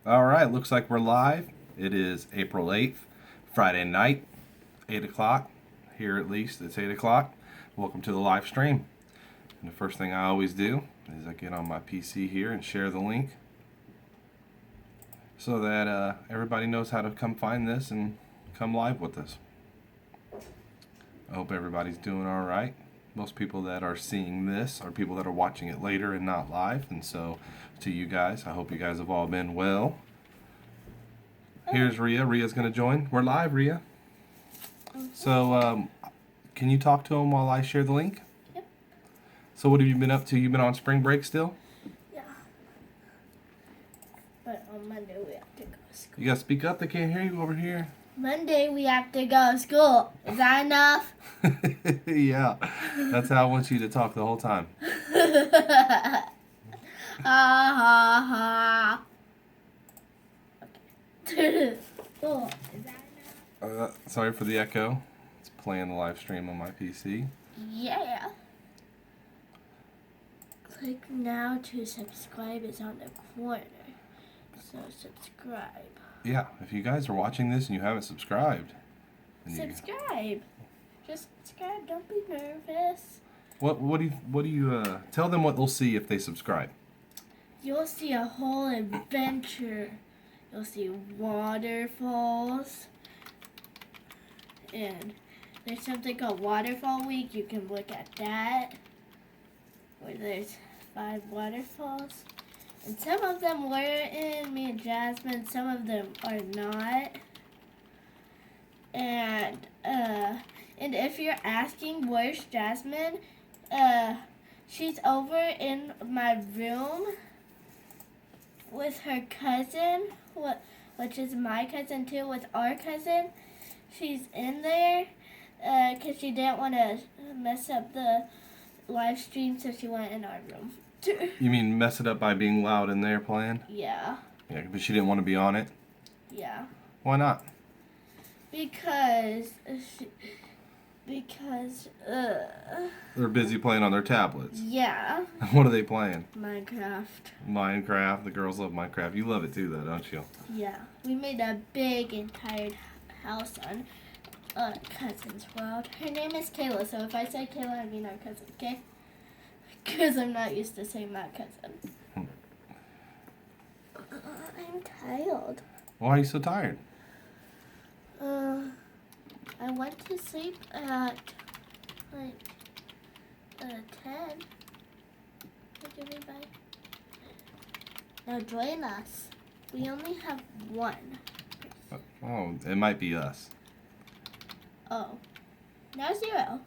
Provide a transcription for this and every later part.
All right, looks like we're live. It is April 8th, Friday night, 8 o'clock. Here at least, it's 8 o'clock. Welcome to the live stream. And the first thing I always do is I get on my PC here and share the link so that everybody knows how to come find this and come live with us. I hope everybody's doing all right. Most people that are seeing this are people that are watching it later and not live. And so, to you guys, I hope you guys have all been well. Here's Rhea. Rhea's going to join. We're live, Rhea. So, can you talk to him while I share the link? Yep. So, what have you been up to? You been on spring break still? Yeah. But on Monday we have to go to school. You got to speak up. They can't hear you over here. Monday we have to go to school. Is that enough? Yeah. That's how I want you to talk the whole time. Ha ha ha. Okay. Oh, is that enough? Sorry for the echo. It's playing the live stream on my PC. Yeah. Click now to subscribe is on the corner. So subscribe. Yeah, if you guys are watching this and you haven't subscribed, then Subscribe. Just subscribe. Don't be nervous. what do you tell them what they'll see if they subscribe? You'll see a whole adventure. You'll see waterfalls. And there's something called Waterfall Week. You can look at that. Where there's 5 waterfalls. And some of them were in me and Jasmine. Some of them are not. And if you're asking where's Jasmine, she's over in my room with her cousin, which is my cousin too, with our cousin. She's in there because she didn't want to mess up the live stream, so she went in our room. You mean mess it up by being loud in there playing? Yeah, Yeah, but she didn't want to be on it. yeah. Why not? Because They're busy playing on their tablets. yeah, What are they playing? Minecraft. Minecraft. The girls love Minecraft. You love it too, though, don't you? Yeah, we made a big entire house on cousin's world. Her name is Kayla, so if I say Kayla, I mean our cousin, okay? Because I'm not used to saying my cousin. I'm tired. Why are you so tired? I went to sleep at like 10. Like everybody. Now join us. We only have one. Oh, it might be us. Oh. Now 0.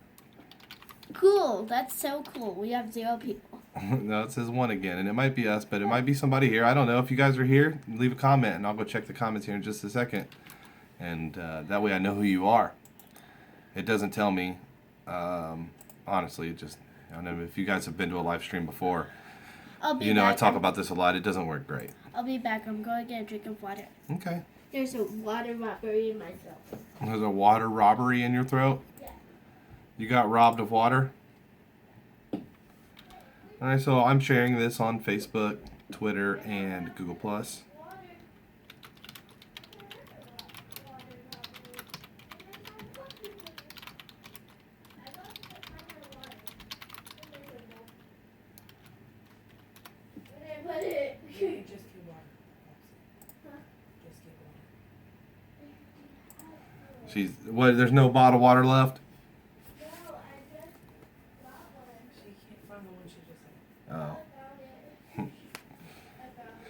Cool. That's so cool. We have 0 people. No, it says 1 again, and it might be us, but it might be somebody here. I don't know. If you guys are here, leave a comment, and I'll go check the comments here in just a second. And that way I know who you are. It doesn't tell me, honestly, it just, I don't know if you guys have been to a live stream before. I'll be You know, I back. talk about this a lot. It doesn't work great. I'll be back. I'm going to get a drink of water. Okay. There's a water robbery in my throat. There's a water robbery in your throat? Yeah. You got robbed of water? Alright, so I'm sharing this on Facebook, Twitter, and Google+. What? There's no bottled water left? Oh.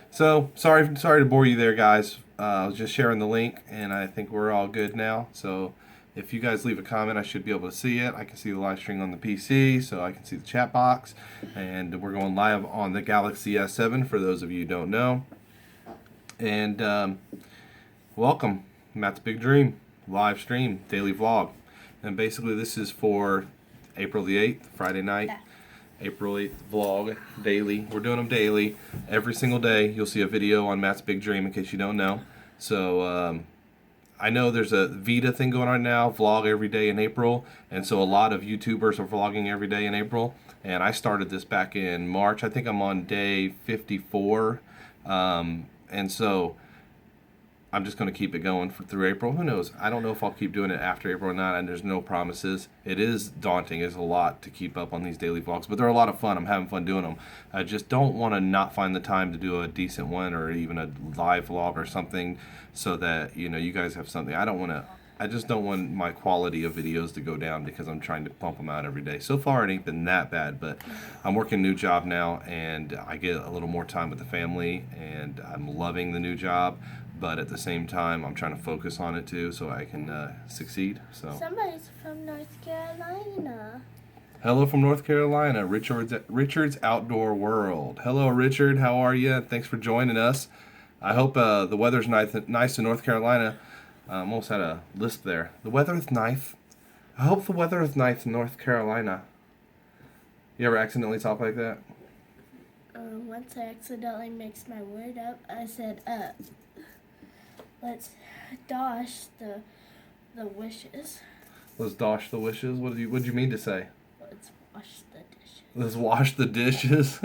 So sorry to bore you there, guys. I was just sharing the link, and I think we're all good now. So if you guys leave a comment, I should be able to see it. I can see the live stream on the PC, so I can see the chat box. And we're going live on the Galaxy S7 for those of you who don't know. And welcome, Matt's Big Dream live stream daily vlog. And basically, this is for April the 8th, Friday night. Yeah. April 8th vlog daily. We're doing them daily. Every single day you'll see a video on Matt's Big Dream, in case you don't know. So I know there's a Vita thing going on now, vlog every day in April, and so a lot of YouTubers are vlogging every day in April. And I started this back in March. I think I'm on day 54. And so I'm just going to keep it going through April. Who knows? I don't know if I'll keep doing it after April or not, and there's no promises. It is daunting. It's a lot to keep up on these daily vlogs, but they're a lot of fun. I'm having fun doing them. I just don't want to not find the time to do a decent one or even a live vlog or something so that, you guys have something. I just don't want my quality of videos to go down because I'm trying to pump them out every day. So far, it ain't been that bad, but I'm working a new job now, and I get a little more time with the family, and I'm loving the new job. But at the same time, I'm trying to focus on it too, so I can succeed. So Somebody's from North Carolina. hello from North Carolina, Richard's Outdoor World. Hello, Richard. How are you? Thanks for joining us. I hope the weather's nice in North Carolina. I almost had a lisp there. The weather is nice. I hope the weather is nice in North Carolina. You ever accidentally talk like that? Once I accidentally mixed my word up, I said, let's dosh the wishes. Let's dosh the wishes. What did you mean to say? Let's wash the dishes. Let's wash the dishes.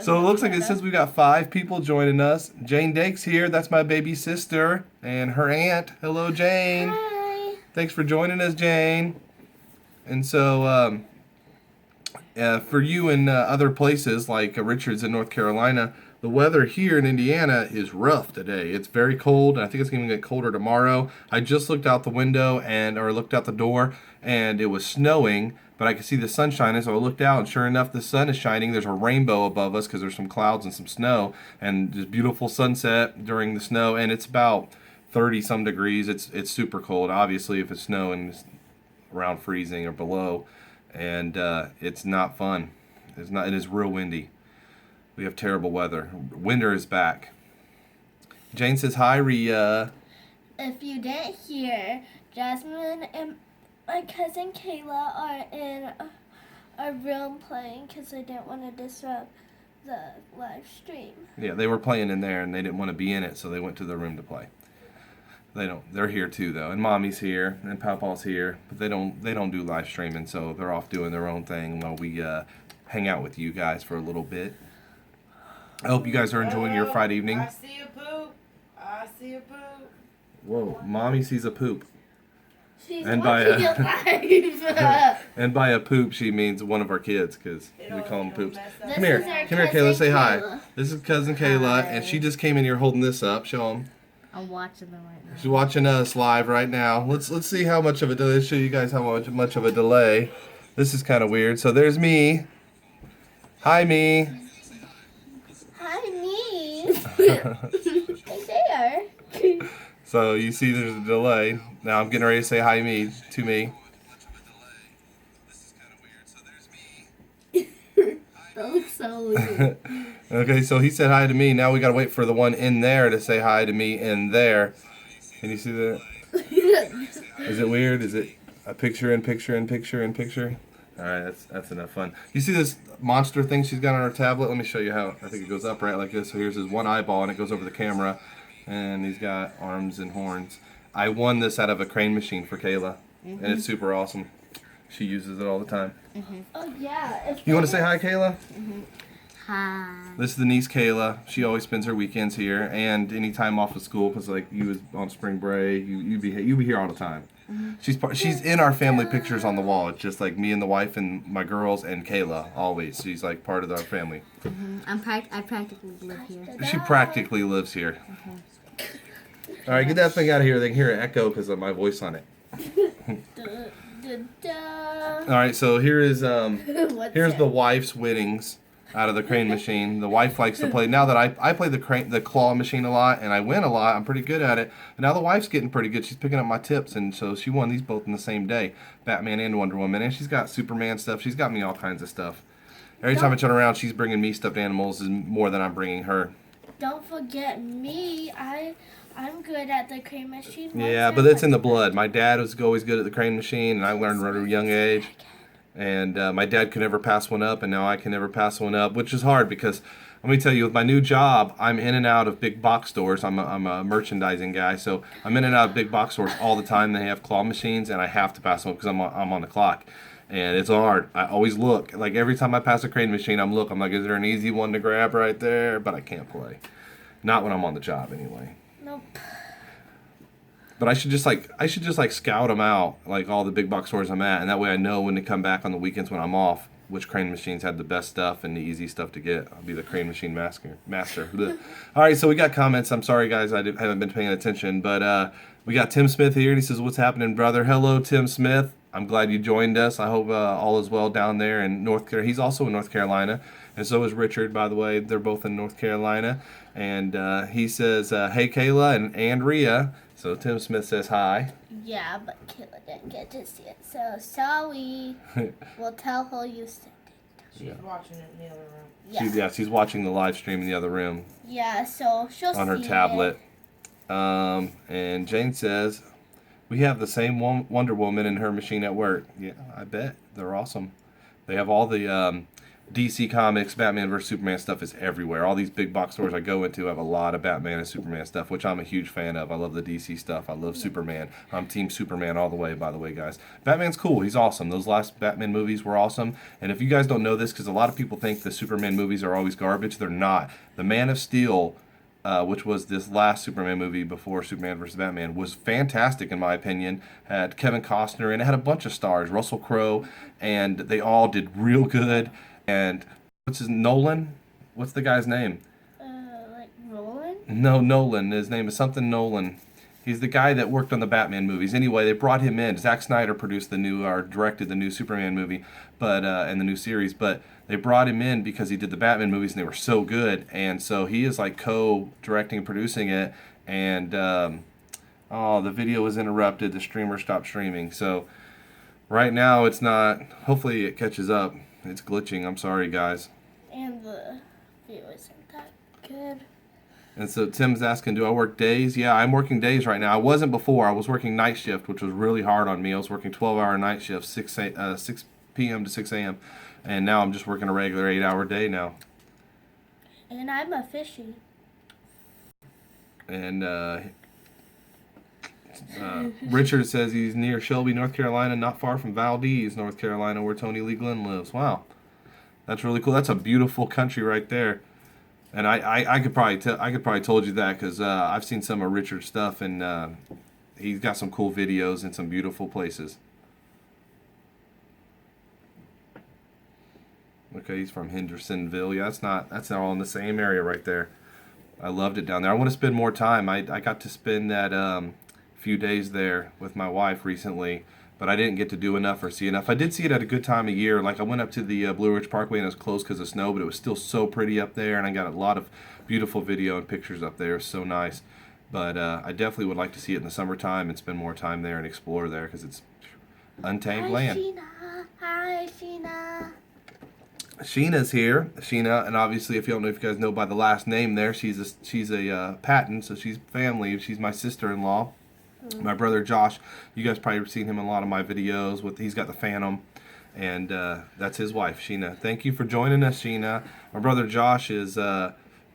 So it looks like it says we got 5 people joining us. Jane Dake's here. That's my baby sister and her aunt. Hello, Jane. Hi. Thanks for joining us, Jane. And so for you in other places like Richards in North Carolina, the weather here in Indiana is rough today. It's very cold, and I think it's going to get colder tomorrow. I just looked out the window or looked out the door, and it was snowing, but I could see the sun shining, so I looked out, and sure enough, the sun is shining. There's a rainbow above us because there's some clouds and some snow, and just beautiful sunset during the snow, and it's about 30-some degrees. It's super cold, obviously, if it's snowing, it's around freezing or below, and it's not fun. It is real windy. We have terrible weather. Winter is back. Jane says, hi, Rhea. If you didn't hear, Jasmine and my cousin Kayla are in a room playing because I didn't want to disrupt the live stream. Yeah, they were playing in there, and they didn't want to be in it, so they went to their room to play. They're here too, though, and Mommy's here, and Papa's here, but they don't do live streaming, so they're off doing their own thing while we hang out with you guys for a little bit. I hope you guys are enjoying your Friday evening. I see a poop. I see a poop. Whoa, Mommy sees a poop. She's And by watching it live. And by a poop, she means one of our kids, because we call them poops. This Come here, is our come here, Kayla. cousin Say hi. Kayla. This is cousin Kayla, Hi. and she just came in here holding this up. Show them. I'm watching them right now. She's watching us live right now. Let's see how much of a delay. Let's show you guys how much of a delay. This is kind of weird. So there's me. Hi, me. Hi, me. Right there. So you see there's a delay. Now I'm getting ready to say hi to me. That looks so weird. Okay, so he said hi to me. Now we gotta wait for the one in there to say hi to me in there. Can you see that? Is it weird? Is it a picture in picture in picture in picture? All right, that's enough fun. You see this monster thing she's got on her tablet? Let me show you how. I think it goes up right like this. So here's his one eyeball, and it goes over the camera, and he's got arms and horns. I won this out of a crane machine for Kayla, and it's super awesome. She uses it all the time. Oh yeah. You want to say hi, Kayla? Hi. This is the niece Kayla. She always spends her weekends here, and any time off of school, because like you was on spring break, you be here all the time. She's in our family pictures on the wall. It's just like me and the wife and my girls and Kayla always. She's like part of our family. I practically live here. She practically lives here. All right, get that thing out of here. They can hear it echo because of my voice on it. All right, so here's the wife's winnings out of the crane machine. The wife likes to play. Now that I play the claw machine a lot and I win a lot, I'm pretty good at it. And now the wife's getting pretty good. She's picking up my tips, and so she won these both in the same day, Batman and Wonder Woman. And she's got Superman stuff. She's got me all kinds of stuff. Every time I turn around, she's bringing me stuffed animals more than I'm bringing her. Don't forget me. I'm good at the crane machine. Yeah, but it's in the blood. My dad was always good at the crane machine, and I learned at a young age. And my dad could never pass one up, and now I can never pass one up, which is hard because, let me tell you, with my new job, I'm in and out of big box stores. I'm a merchandising guy, so I'm in and out of big box stores all the time. They have claw machines, and I have to pass them because I'm on the clock. And it's hard. I always look. Like every time I pass a crane machine, I'm like, is there an easy one to grab right there? But I can't play. Not when I'm on the job, anyway. Nope. But I should just like scout them out, like all the big box stores I'm at, and that way I know when to come back on the weekends when I'm off, which crane machines have the best stuff and the easy stuff to get. I'll be the crane machine master. Blech. All right, so we got comments. I'm sorry, guys, haven't been paying attention, but we got Tim Smith here, and he says, "What's happening, brother?" Hello, Tim Smith. I'm glad you joined us. I hope all is well down there in North Carolina. He's also in North Carolina, and so is Richard, by the way. They're both in North Carolina. And he says, "Hey, Kayla and Andrea." So Tim Smith says hi. Yeah, but Kayla didn't get to see it, so sorry. We'll tell her you sent it. She's watching it in the other room. Yeah. She's watching the live stream in the other room Yeah, so she'll on her see tablet. it. And Jane says, "We have the same Wonder Woman in her machine at work." Yeah, I bet. They're awesome. They have all the DC Comics, Batman vs. Superman stuff is everywhere. All these big box stores I go into have a lot of Batman and Superman stuff, which I'm a huge fan of. I love the DC stuff. I love Superman. I'm Team Superman all the way, by the way, guys. Batman's cool. He's awesome. Those last Batman movies were awesome. And if you guys don't know this, because a lot of people think the Superman movies are always garbage, they're not. The Man of Steel, which was this last Superman movie before Superman vs. Batman, was fantastic in my opinion. Had Kevin Costner, and it had a bunch of stars, Russell Crowe, and they all did real good. And what's his Nolan? What's the guy's name? Like Roland? No, Nolan. His name is something Nolan. He's the guy that worked on the Batman movies. Anyway, they brought him in. Zack Snyder produced directed the new Superman movie, but and the new series. But they brought him in because he did the Batman movies and they were so good. And so he is like co-directing and producing it. And the video was interrupted. The streamer stopped streaming. So right now it's not. Hopefully it catches up. It's glitching. I'm sorry, guys. And the view isn't that good. And so Tim's asking, do I work days? Yeah, I'm working days right now. I wasn't before. I was working night shift, which was really hard on me. I was working 12-hour night shifts, 6 p.m. to 6 a.m. And now I'm just working a regular 8-hour day now. And I'm a fishy. And Richard says he's near Shelby, North Carolina, not far from Valdez, North Carolina, where Tony Lee Glenn lives. Wow, that's really cool. That's a beautiful country right there. And I could probably told you that because I've seen some of Richard's stuff, and he's got some cool videos and some beautiful places. Okay, he's from Hendersonville. Yeah, that's all in the same area right there. I loved it down there. I want to spend more time. I got to spend that few days there with my wife recently, but I didn't get to do enough or see enough. I did see it at a good time of year. Like I went up to the Blue Ridge Parkway and it was closed because of snow, but it was still so pretty up there, and I got a lot of beautiful video and pictures up there. It was so nice. But I definitely would like to see it in the summertime and spend more time there and explore there because it's untamed land. Sheena. Hi, Sheena. Sheena's here. Sheena, and obviously, if you don't know, if you guys know by the last name there, she's a Patton, so she's family. She's my sister-in-law. My brother Josh, you guys probably have seen him in a lot of my videos. He's got the Phantom, and that's his wife, Sheena. Thank you for joining us, Sheena. My brother Josh is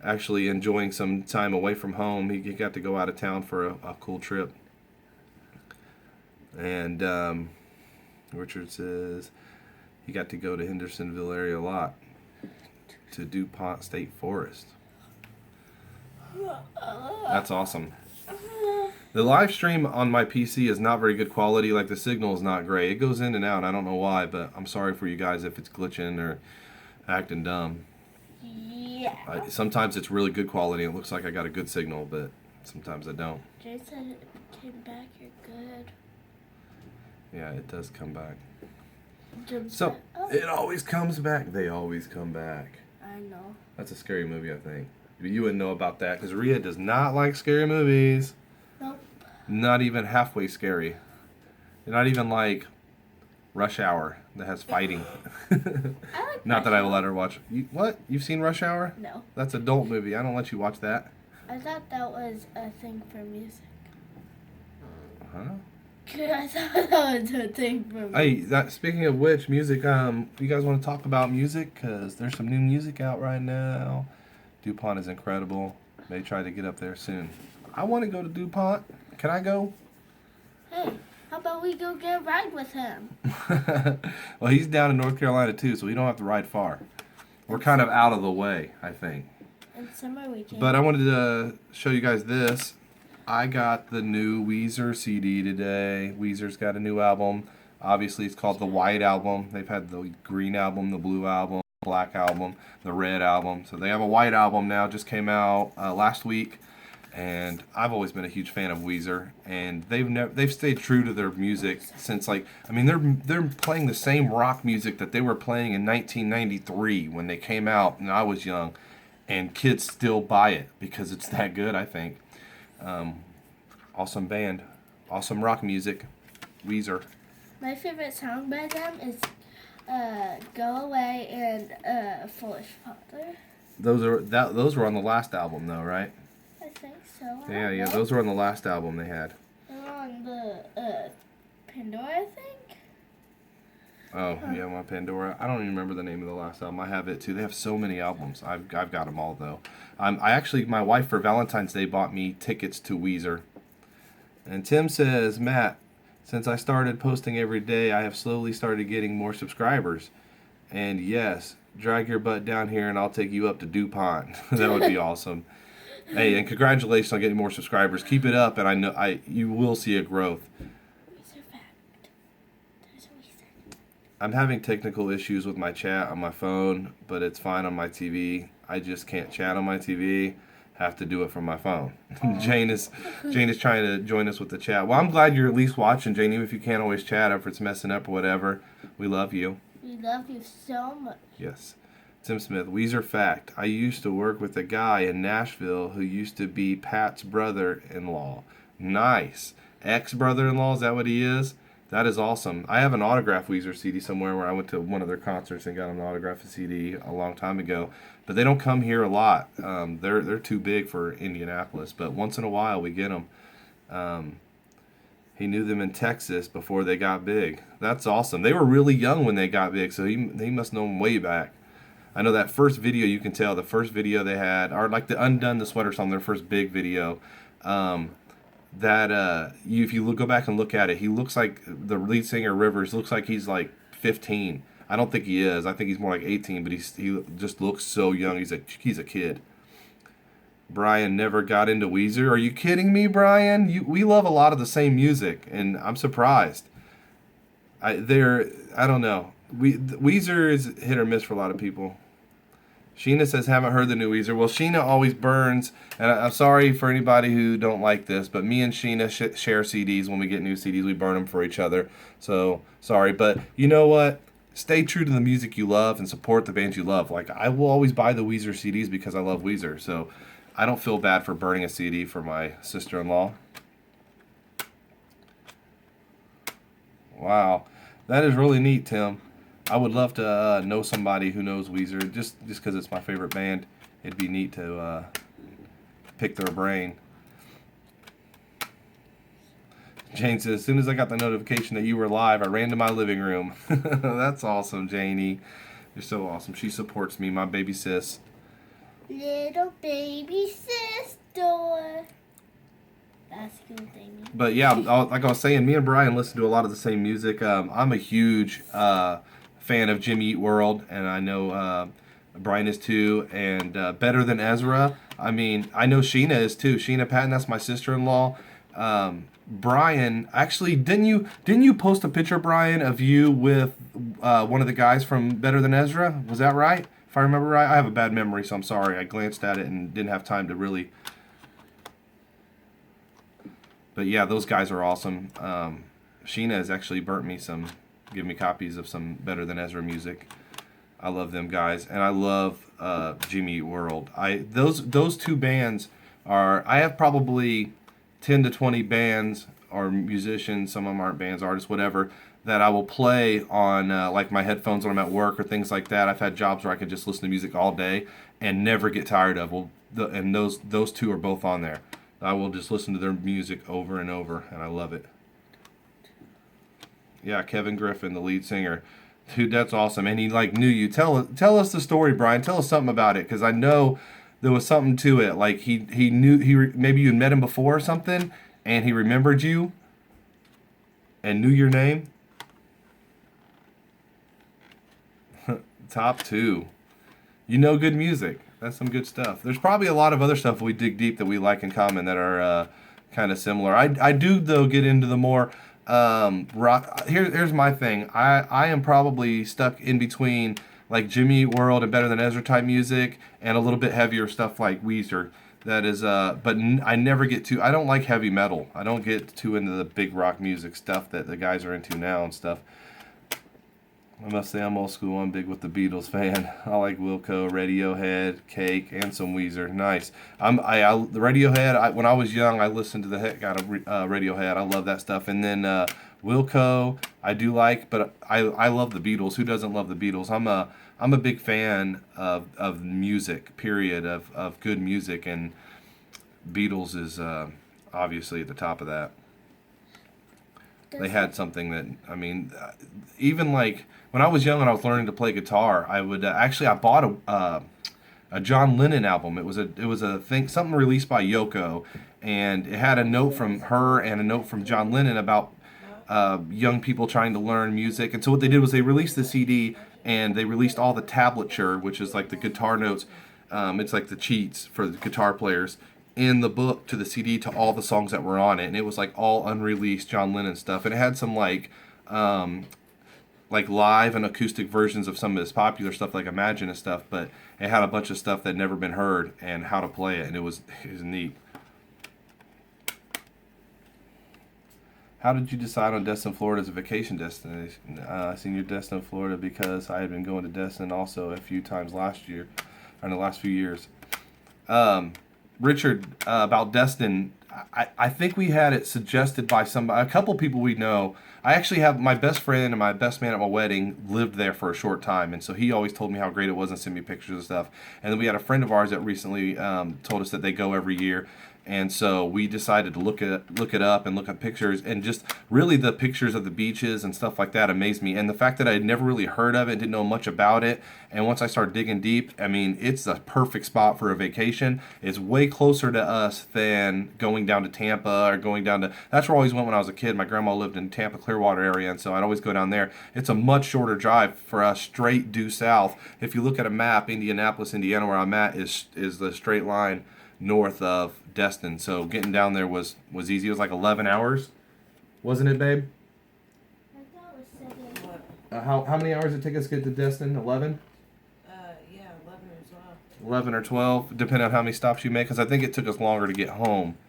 actually enjoying some time away from home. He got to go out of town for a cool trip. And Richard says he got to go to Hendersonville area a lot, to DuPont State Forest. That's awesome. The live stream on my PC is not very good quality. Like the signal is not great. It goes in and out. I don't know why, but I'm sorry for you guys if it's glitching or acting dumb. Yeah. Sometimes it's really good quality. It looks like I got a good signal, but sometimes I don't. Jay said it came back. You're good. Yeah, it does come back. Jim So said, oh, it always comes back. They always come back. I know. That's a scary movie, I think. But you wouldn't know about that because Rhea does not like scary movies. Nope. Not even halfway scary. Not even like Rush Hour that has fighting. I like Not that I will Rush let her watch. What? You've seen Rush Hour? No. That's an adult movie. I don't let you watch that. I thought that was a thing for music. Huh? I thought that was a thing for Hey, speaking of which, music. You guys want to talk about music? Cause there's some new music out right now. DuPont is incredible. May try to get up there soon. I want to go to DuPont. Can I go? Hey, how about we go get a ride with him? Well, he's down in North Carolina too, so we don't have to ride far. We're kind of out of the way, I think. And summer weekend. But I wanted to show you guys this. I got the new Weezer CD today. Weezer's got a new album. Obviously, it's called the White Album. They've had the Green Album, the Blue Album, Black Album, the Red Album. So they have a White Album now. Just came out last week. And I've always been a huge fan of Weezer, and they've stayed true to their music since they're playing the same rock music that they were playing in 1993 when they came out, and I was young, and kids still buy it because it's that good. I think. Awesome band, awesome rock music, Weezer. My favorite song by them is "Go Away" and "Foolish Father." Those were on the last album though, right? I think so. I Yeah, don't know. those were on the last album they had. They're on the Pandora, I think. Oh, yeah, my Pandora. I don't even remember the name of the last album. I have it too. They have so many albums. I've got them all though. I actually, my wife for Valentine's Day bought me tickets to Weezer. And Tim says, Matt, since I started posting every day, I have slowly started getting more subscribers. And yes, drag your butt down here and I'll take you up to DuPont. That would be awesome. Hey, and congratulations on getting more subscribers. Keep it up, and I know you will see a growth. Weezer fact. There's a Weezer. I'm having technical issues with my chat on my phone, but it's fine on my TV. I just can't chat on my TV. Have to do it from my phone. Jane is trying to join us with the chat. Well, I'm glad you're at least watching, Jane, even if you can't always chat, if it's messing up or whatever. We love you. We love you so much. Yes. Tim Smith, Weezer fact. I used to work with a guy in Nashville who used to be Pat's brother-in-law. Nice. Ex-brother-in-law, is that what he is? That is awesome. I have an autographed Weezer CD somewhere where I went to one of their concerts and got an autographed CD a long time ago. But they don't come here a lot. They're too big for Indianapolis. But once in a while we get them. He knew them in Texas before they got big. That's awesome. They were really young when they got big, so he must know them way back. I know that first video, you can tell the first video they had, or like the Undone the Sweater song, their first big video. If you go back and look at it, he looks like the lead singer Rivers looks like he's like 15. I don't think he is. I think he's more like 18, but he just looks so young. He's a kid. Brian never got into Weezer. Are you kidding me, Brian? We love a lot of the same music, and I'm surprised. I don't know. Weezer is hit or miss for a lot of people. Sheena says, haven't heard the new Weezer. Well, Sheena always burns, and I'm sorry for anybody who don't like this, but me and Sheena share CDs. When we get new CDs, we burn them for each other. So, sorry. But you know what? Stay true to the music you love and support the bands you love. Like, I will always buy the Weezer CDs because I love Weezer. So, I don't feel bad for burning a CD for my sister-in-law. Wow. That is really neat, Tim. I would love to know somebody who knows Weezer, just because it's my favorite band. It'd be neat to pick their brain. Jane says, as soon as I got the notification that you were live, I ran to my living room. That's awesome, Janie. You're so awesome. She supports me, my baby sis. Little baby sister. That's a good thing. But yeah, like I was saying, me and Brian listen to a lot of the same music. I'm a huge fan of Jimmy Eat World, and I know Brian is too. And Better Than Ezra. I mean, I know Sheena is too. Sheena Patton, that's my sister-in-law. Brian, actually, didn't you post a picture, Brian, of you with one of the guys from Better Than Ezra? Was that right? If I remember right, I have a bad memory, so I'm sorry. I glanced at it and didn't have time to really. But yeah, those guys are awesome. Sheena has actually burnt me give me copies of some Better Than Ezra music. I love them guys, and I love Jimmy Eat World. Those two bands are. I have probably 10 to 20 bands or musicians. Some of them aren't bands, artists, whatever, that I will play on like my headphones when I'm at work or things like that. I've had jobs where I could just listen to music all day and never get tired of. And those two are both on there. I will just listen to their music over and over, and I love it. Yeah, Kevin Griffin, the lead singer. Dude, that's awesome. And he knew you. Tell us the story, Brian. Tell us something about it, because I know there was something to it. Like he knew maybe you had met him before or something, and he remembered you and knew your name. Top 2. You know good music. That's some good stuff. There's probably a lot of other stuff we dig deep that we like in common that are kind of similar. I do though get into the more rock. Here's my thing. I am probably stuck in between like Jimmy Eat World and Better Than Ezra type music and a little bit heavier stuff like Weezer. That is I never get too. I don't like heavy metal. I don't get too into the big rock music stuff that the guys are into now and stuff. I must say I'm old school. I'm big with the Beatles fan. I like Wilco, Radiohead, Cake, and some Weezer. Nice. The Radiohead. When I was young, I listened to the heck out of Radiohead. I love that stuff. And then Wilco, I do like, but I love the Beatles. Who doesn't love the Beatles? I'm a big fan of music. Period. Of good music, and Beatles is obviously at the top of that. They had something that, I mean, even like when I was young and I was learning to play guitar, I would I bought a John Lennon album. It was a thing, something released by Yoko, and it had a note from her and a note from John Lennon about young people trying to learn music. And so what they did was they released the CD and they released all the tablature, which is like the guitar notes. It's like the cheats for the guitar players in the book to the CD to all the songs that were on it, and it was like all unreleased John Lennon stuff, and it had some like live and acoustic versions of some of his popular stuff like Imagine and stuff, but it had a bunch of stuff that had never been heard and how to play it, and it was neat. How did you decide on Destin, Florida as a vacation destination? I seen your Destin, Florida because I had been going to Destin also a few times last year, or in the last few years. Richard, about Destin, I think we had it suggested by a couple people we know. I actually have my best friend and my best man at my wedding lived there for a short time, and so he always told me how great it was and sent me pictures and stuff. And then we had a friend of ours that recently told us that they go every year. And so we decided to look it up and look at pictures, and just really the pictures of the beaches and stuff like that amazed me. And the fact that I had never really heard of it, didn't know much about it, and once I started digging deep, I mean, it's the perfect spot for a vacation. It's way closer to us than going down to Tampa or going down to. That's where I always went when I was a kid. My grandma lived in Tampa, Clearwater area, and so I'd always go down there. It's a much shorter drive for us, straight due south. If you look at a map, Indianapolis, Indiana, where I'm at, is the straight line north of Destin, so getting down there was easy. It was like 11 hours, wasn't it, babe? I thought it was 7. What? How many hours did it take us to get to Destin? 11? Yeah, 11 or 12. 11 or 12, depending on how many stops you make, because I think it took us longer to get home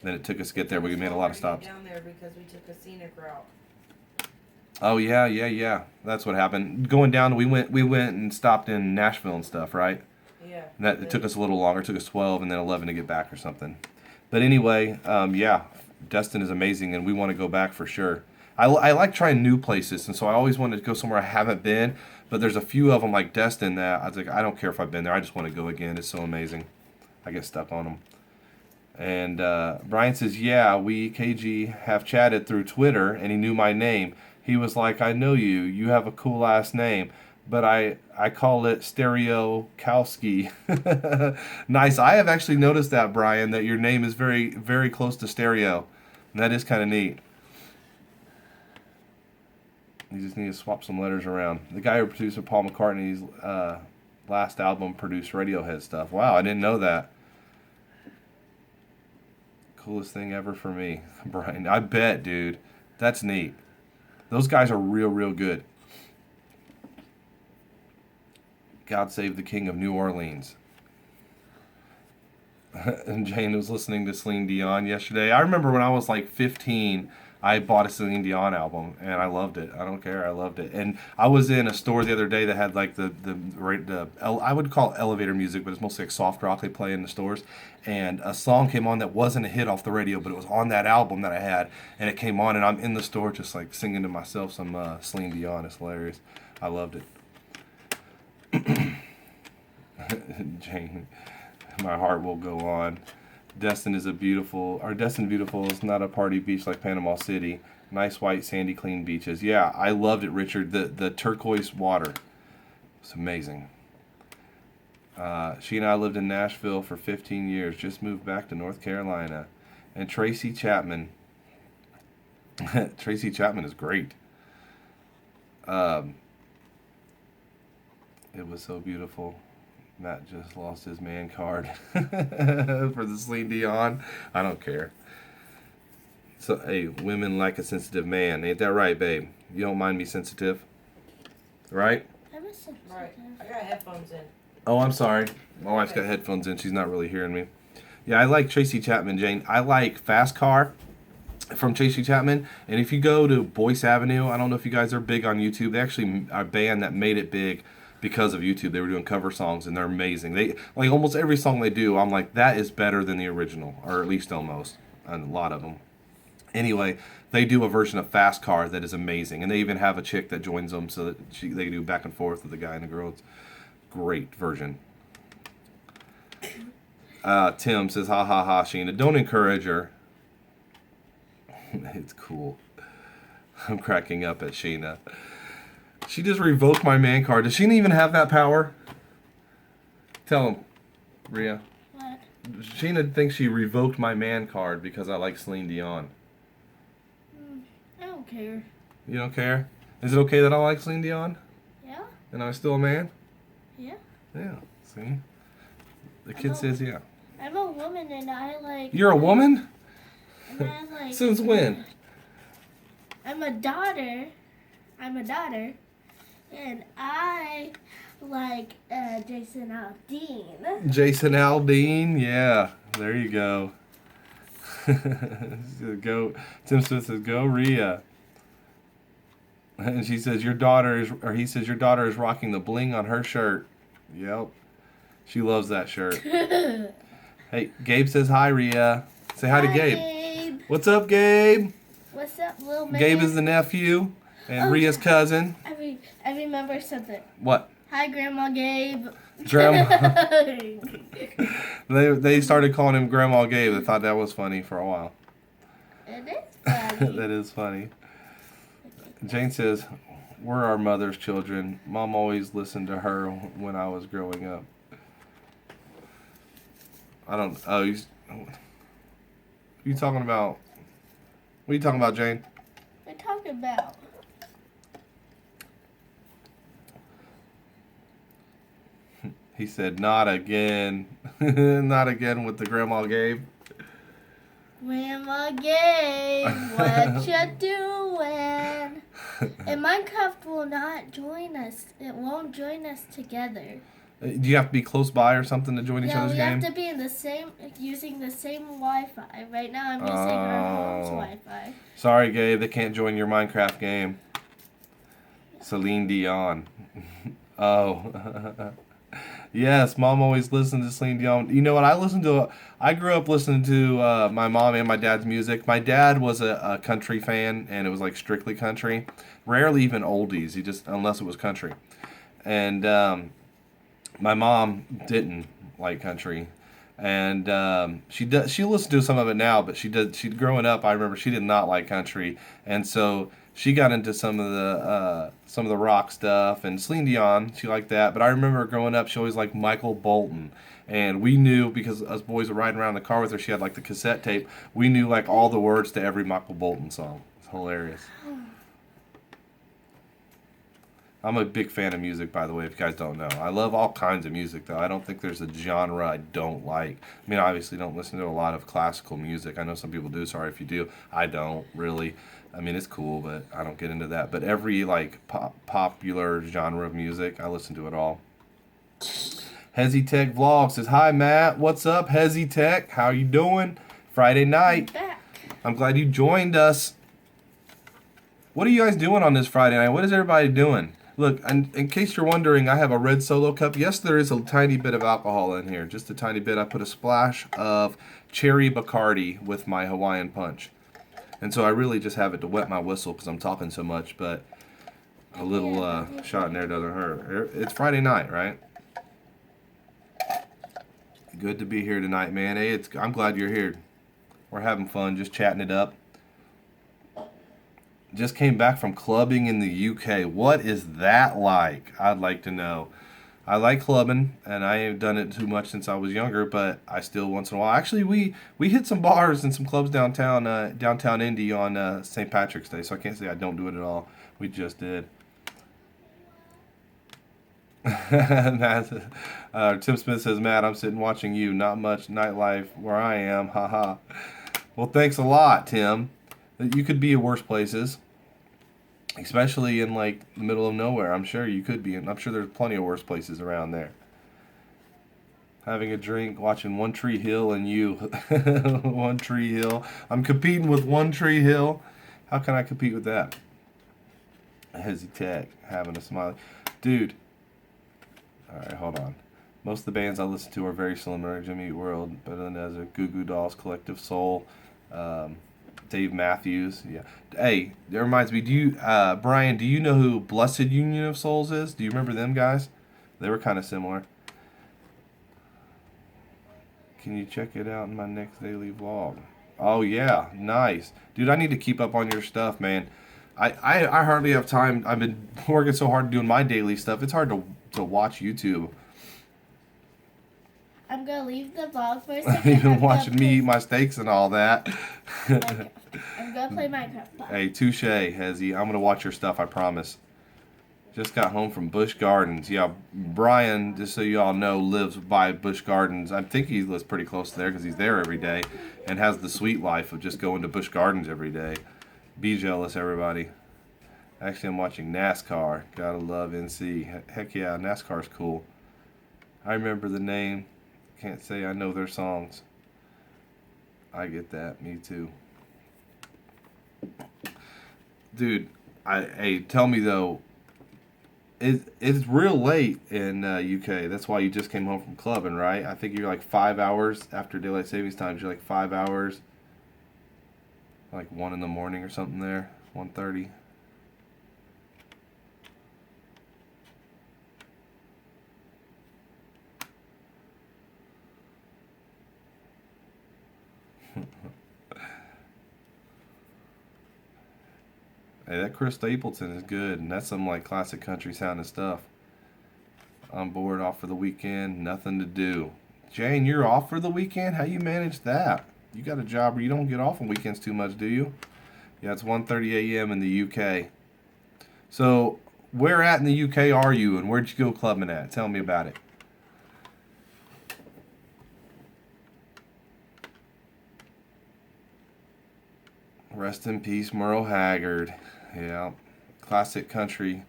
than it took us to get there. We made a lot of stops. Down there because we took a scenic route. Oh yeah. That's what happened. Going down, we went and stopped in Nashville and stuff, right? Yeah. And that it took us a little longer. It took us 12 and then 11 to get back or something. But anyway, yeah, Destin is amazing, and we want to go back for sure. I like trying new places, and so I always wanted to go somewhere I haven't been. But there's a few of them like Destin that I was like, I don't care if I've been there. I just want to go again. It's so amazing. I get stuck on them. And Brian says, yeah, we, KG, have chatted through Twitter, and he knew my name. He was like, I know you. You have a cool last name. But I call it Stereokowski. Nice. I have actually noticed that, Brian, that your name is very, very close to stereo. And that is kind of neat. You just need to swap some letters around. The guy who produced Paul McCartney's last album produced Radiohead stuff. Wow, I didn't know that. Coolest thing ever for me, Brian. I bet, dude. That's neat. Those guys are real, real good. God Save the King of New Orleans. And Jane was listening to Celine Dion yesterday. I remember when I was like 15, I bought a Celine Dion album, and I loved it. I don't care, I loved it. And I was in a store the other day that had like I would call it elevator music, but it's mostly like soft rock they play in the stores. And a song came on that wasn't a hit off the radio, but it was on that album that I had, and it came on, and I'm in the store just like singing to myself some Celine Dion. It's hilarious. I loved it. Jane, my heart will go on. Destin Beautiful is not a party beach like Panama City. Nice white sandy clean beaches. Yeah, I loved it, Richard. The turquoise water. It's amazing. She and I lived in Nashville for 15 years. Just moved back to North Carolina. And Tracy Chapman. Tracy Chapman is great. It was so beautiful. Matt just lost his man card for the Celine Dion. I don't care. So, hey, women like a sensitive man. Ain't that right, babe? You don't mind me sensitive, right? I'm a sensitive. Right. I got headphones in. Oh, I'm sorry. My wife's got headphones in. She's not really hearing me. Yeah, I like Tracy Chapman, Jane. I like Fast Car from Tracy Chapman. And if you go to Boyce Avenue, I don't know if you guys are big on YouTube. They actually are a band that made it big because of YouTube. They were doing cover songs, and they're amazing. They like almost every song they do. I'm like, that is better than the original, or at least almost. And a lot of them. Anyway, they do a version of Fast Car that is amazing, and they even have a chick that joins them so that they do back and forth with the guy and the girl. It's great version. Tim says, ha ha ha, Sheena. Don't encourage her. It's cool. I'm cracking up at Sheena. She just revoked my man card. Does Sheena even have that power? Tell him, Rhea. What? Sheena thinks she revoked my man card because I like Celine Dion. I don't care. You don't care? Is it okay that I like Celine Dion? Yeah? And I'm still a man? Yeah. Yeah, see? The kid says yeah. I'm a woman and I like. You're a woman? And I like. Since when? I'm a daughter. And I like Jason Aldean. Jason Aldean? Yeah, there you go. Go. Tim Smith says, go Rhea. And she says, he says, your daughter is rocking the bling on her shirt. Yep. She loves that shirt. Hey, Gabe says hi, Rhea. Say hi to Gabe. Gabe. What's up, Gabe? What's up, little man? Gabe is the nephew and Oh, Rhea's cousin. I remember something. What? Hi, Grandma Gabe. Grandma. They started calling him Grandma Gabe. They thought that was funny for a while. It is funny. That is funny. Jane says, we're our mother's children. Mom always listened to her when I was growing up. You talking about, what are you talking about, Jane? We're talking about. He said, not again. Not again with the Grandma Gabe. Grandma Gabe, what you doing? And Minecraft will not join us. It won't join us together. Do you have to be close by or something to join each Yeah, other's we game? have to be in the same, using the same Wi-Fi. Right now, I'm using our home's Oh. Wi-Fi. Sorry, Gabe, they can't join your Minecraft game. Celine Dion. Oh. Yes, Mom always listened to Celine Dion. You know what? I grew up listening to my mom and my dad's music. My dad was a country fan, and it was like strictly country. Rarely even oldies. Unless it was country. And my mom didn't like country. And she listens to some of it now, but she growing up, I remember she did not like country, and so she got into some of the rock stuff, and Celine Dion, she liked that. But I remember growing up, she always liked Michael Bolton, and we knew, because us boys were riding around in the car with her, she had like the cassette tape. We knew like all the words to every Michael Bolton song. It's hilarious. I'm a big fan of music, by the way, if you guys don't know. I love all kinds of music, though. I don't think there's a genre I don't like. I mean, I obviously don't listen to a lot of classical music. I know some people do. Sorry if you do. I don't, really. I mean, it's cool, but I don't get into that. But every, like, popular genre of music, I listen to it all. Hezzy Tech Vlog says, hi, Matt. What's up, Hezzy Tech? How you doing? Friday night. Back. I'm glad you joined us. What are you guys doing on this Friday night? What is everybody doing? Look, in case you're wondering, I have a red Solo cup. Yes, there is a tiny bit of alcohol in here, just a tiny bit. I put a splash of cherry Bacardi with my Hawaiian Punch. And so I really just have it to wet my whistle because I'm talking so much, but a little shot in there doesn't hurt. It's Friday night, right? Good to be here tonight, man. Hey, I'm glad you're here. We're having fun, just chatting it up. Just came back from clubbing in the UK. What is that like? I'd like to know. I like clubbing, and I ain't done it too much since I was younger, but I still once in a while. Actually, we hit some bars and some clubs downtown Indy on St. Patrick's Day, so I can't say I don't do it at all. We just did. Matt, Tim Smith says, Matt, I'm sitting watching you. Not much nightlife where I am. Haha. Well, thanks a lot, Tim. You could be in worse places, especially in like the middle of nowhere. I'm sure you could be. And I'm sure there's plenty of worse places around there. Having a drink, watching One Tree Hill, and you. One Tree Hill. I'm competing with One Tree Hill. How can I compete with that? Hezzy having a smiley. Dude. Alright, hold on. Most of the bands I listen to are very similar. Jimmy Eat World, but then there's a Goo Goo Dolls, Collective Soul, Dave Matthews. Yeah. Hey, that reminds me, Brian, do you know who Blessed Union of Souls is? Do you remember them guys? They were kind of similar. Can you check it out in my next daily vlog? Oh, yeah. Nice. Dude, I need to keep up on your stuff, man. I hardly have time. I've been working so hard doing my daily stuff. It's hard to watch YouTube. I'm gonna leave the vlog for a second. Even watching me eat my steaks and all that. I'm gonna play Minecraft. Hey, touche, Hezzy. I'm gonna watch your stuff, I promise. Just got home from Busch Gardens. Yeah, Brian, just so you all know, lives by Busch Gardens. I think he lives pretty close to there because he's there every day and has the sweet life of just going to Busch Gardens every day. Be jealous, everybody. Actually, I'm watching NASCAR. Gotta love NC. Heck yeah, NASCAR's cool. I remember the name. Can't say I know their songs. I get that. Me too. Dude, hey, tell me though, it's real late in UK. That's why you just came home from clubbing, right? I think you're like 5 hours after daylight savings time. You're like 5 hours, like 1 in the morning or something there, 1:30. Hey, that Chris Stapleton is good, and that's some like classic country sounding stuff. I'm bored, off for the weekend, nothing to do. Jane, you're off for the weekend? How you manage that? You got a job where you don't get off on weekends too much, do you? Yeah, it's 1:30 a.m. in the UK. So, where at in the UK are you, and where'd you go clubbing at? Tell me about it. Rest in peace, Merle Haggard. Yeah, classic country.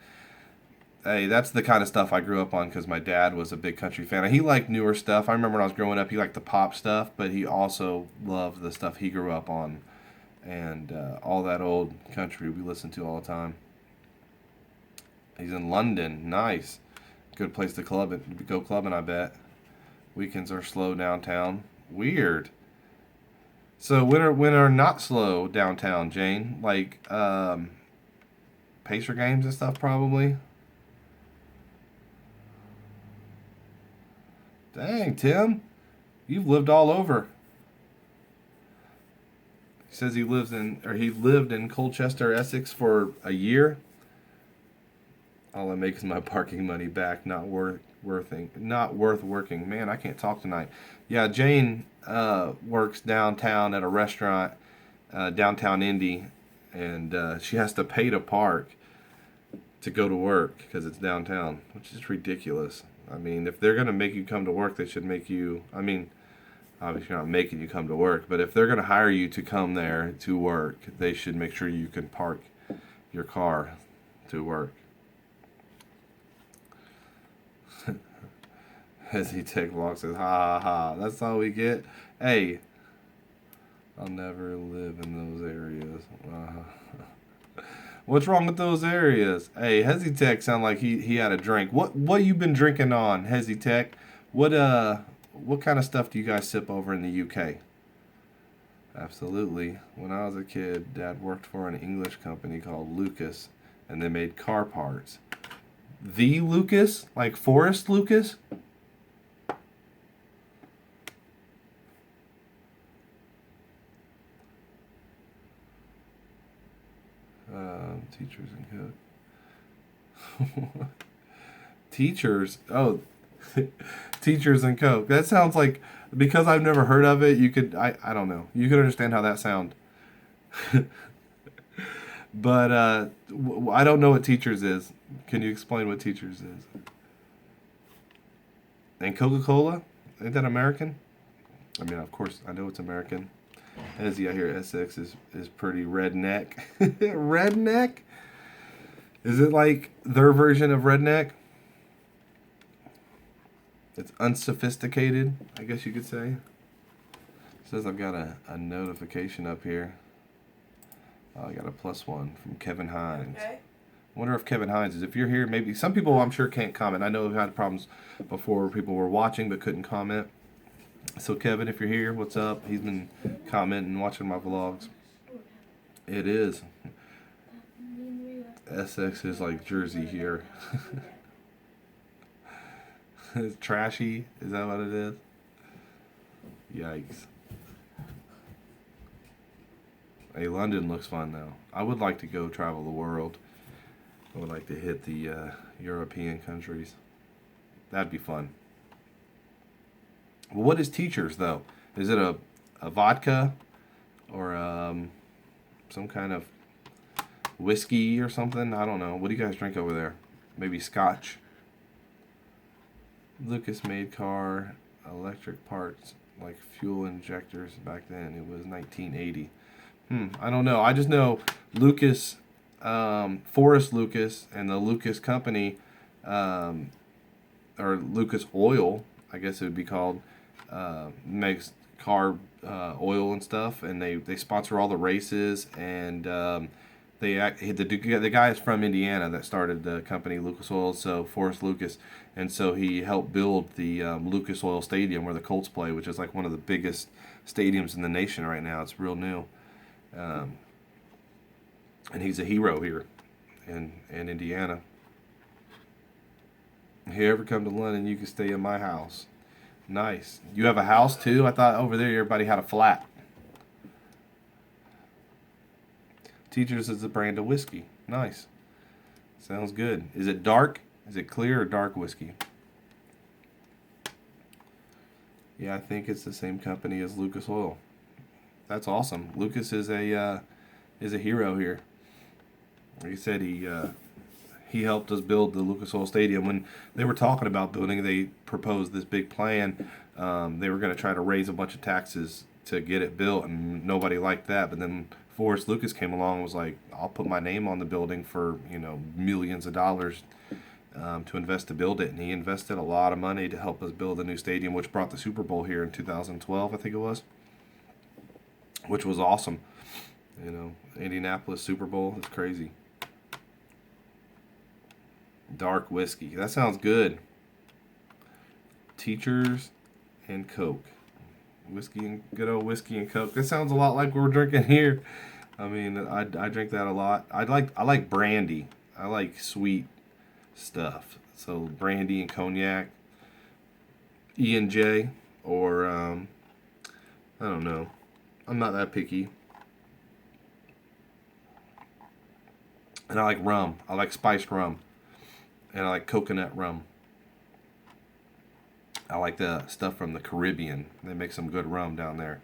Hey, that's the kind of stuff I grew up on because my dad was a big country fan. He liked newer stuff. I remember when I was growing up, he liked the pop stuff, but he also loved the stuff he grew up on. And all that old country we listened to all the time. He's in London. Nice. Good place to go clubbing, I bet. Weekends are slow downtown. Weird. So when are not slow downtown, Jane? Like Pacer games and stuff, probably. Dang, Tim, you've lived all over. He says he lived in Colchester, Essex for a year. All I make is my parking money back. Not worth working. Man, I can't talk tonight. Yeah, Jane works downtown at a restaurant, downtown Indy, and she has to pay to park to go to work because it's downtown, which is ridiculous. I mean, if they're going to make you come to work, they should make you, I mean, obviously not making you come to work, but if they're going to hire you to come there to work, they should make sure you can park your car to work. As he tech vlog says, ha ha ha, that's all we get. Hey, I'll never live in those areas. What's wrong with those areas? Hey, Hezzy Tech sound like he had a drink. What you been drinking on, Hezzy Tech? What kind of stuff do you guys sip over in the UK? Absolutely. When I was a kid, Dad worked for an English company called Lucas, and they made car parts. The Lucas? Like Forrest Lucas? Teachers and Coke. Teachers? Oh, Teachers and Coke. That sounds like, because I've never heard of it, I don't know. You could understand how that sounds. But I don't know what Teachers is. Can you explain what Teachers is? And Coca-Cola, ain't that American? I mean, of course, I know it's American. As I hear Essex is pretty redneck. Redneck? Is it like their version of redneck? It's unsophisticated, I guess you could say. It says I've got a notification up here. Oh, I got a +1 from Kevin Hines. Okay. I wonder if Kevin Hines is. If you're here, maybe some people I'm sure can't comment. I know we've had problems before where people were watching but couldn't comment. So Kevin, if you're here, what's up? He's been commenting and watching my vlogs. It is. Essex is like Jersey here. It's trashy. Is that what it is? Yikes. Hey, London looks fun though. I would like to go travel the world. I would like to hit the European countries. That'd be fun. Well, what is Teachers though? Is it a vodka or some kind of whiskey or something? I don't know. What do you guys drink over there? Maybe scotch? Lucas made car electric parts like fuel injectors back then. It was 1980. I don't know. I just know Lucas, Forrest Lucas, and the Lucas Company, or Lucas Oil, I guess it would be called, makes car oil and stuff, and they sponsor all the races, and the guy is from Indiana that started the company Lucas Oil, so Forrest Lucas, and so he helped build the Lucas Oil Stadium where the Colts play, which is like one of the biggest stadiums in the nation right now. It's real new. And he's a hero here in Indiana. If you ever come to London, you can stay in my house. Nice. You have a house too? I thought over there everybody had a flat. Teachers is a brand of whiskey. Nice. Sounds good. Is it dark? Is it clear or dark whiskey? Yeah, I think it's the same company as Lucas Oil. That's awesome. Lucas is a hero here. Like I said, he helped us build the Lucas Oil Stadium. When they were talking about building, they proposed this big plan. They were going to try to raise a bunch of taxes to get it built, and nobody liked that. But then Forrest Lucas came along and was like, I'll put my name on the building for millions of dollars to invest to build it. And he invested a lot of money to help us build a new stadium, which brought the Super Bowl here in 2012, I think it was. Which was awesome. Indianapolis Super Bowl is crazy. Dark whiskey. That sounds good. Teachers and Coke. Good old whiskey and Coke. That sounds a lot like what we're drinking here. I mean, I drink that a lot. I like brandy. I like sweet stuff. So brandy and cognac. E&J or I don't know. I'm not that picky. And I like rum. I like spiced rum. And I like coconut rum. I like the stuff from the Caribbean. They make some good rum down there.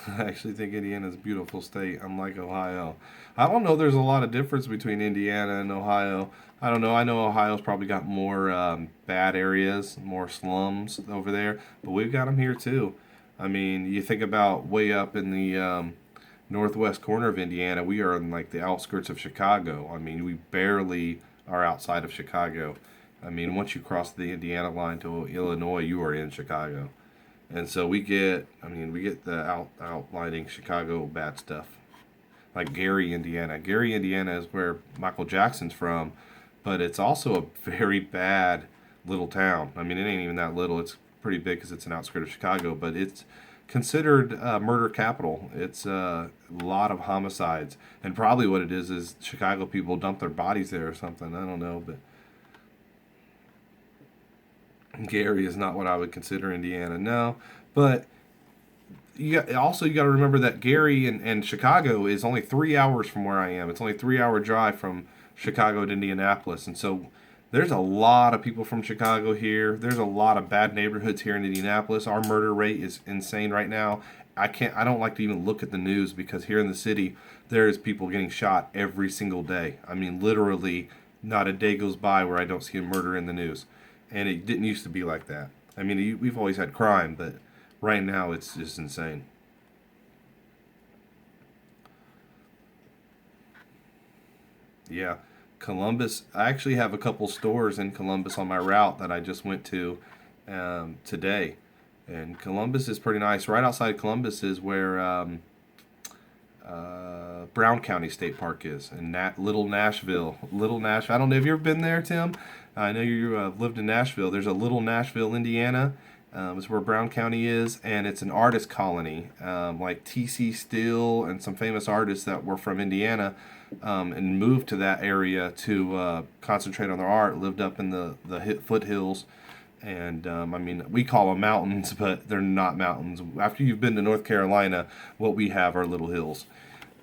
I actually think Indiana's a beautiful state, unlike Ohio. I don't know there's a lot of difference between Indiana and Ohio. I don't know. I know Ohio's probably got more bad areas, more slums over there. But we've got them here too. I mean, you think about way up in the northwest corner of Indiana, we are in like the outskirts of Chicago. I mean, we barely are outside of Chicago. I mean, once you cross the Indiana line to Illinois, you are in Chicago. And so we get the outlining Chicago bad stuff. Like Gary, Indiana. Gary, Indiana is where Michael Jackson's from, but it's also a very bad little town. I mean, it ain't even that little. It's pretty big because it's an outskirt of Chicago, but it's considered murder capital. It's a lot of homicides, and probably what it is Chicago people dump their bodies there or something. I don't know, but Gary is not what I would consider Indiana. No, but you got to remember that Gary and Chicago is only 3 hours from where I am. It's only a 3-hour drive from Chicago to Indianapolis, and so there's a lot of people from Chicago here. There's a lot of bad neighborhoods here in Indianapolis. Our murder rate is insane right now. I don't like to even look at the news because here in the city, there's people getting shot every single day. I mean, literally not a day goes by where I don't see a murder in the news. And it didn't used to be like that. I mean, we've always had crime, but right now it's just insane. Yeah. Columbus, I actually have a couple stores in Columbus on my route that I just went to today. And Columbus is pretty nice. Right outside Columbus is where Brown County State Park is, and Little Nashville. Little Nashville. I don't know. Have you ever been there, Tim? I know you lived in Nashville. There's a Little Nashville, Indiana. It's where Brown County is, and it's an artist colony, like T.C. Steele and some famous artists that were from Indiana, and moved to that area to concentrate on their art. Lived up in the foothills. And I mean, we call them mountains, but they're not mountains. After you've been to North Carolina, what we have are little hills.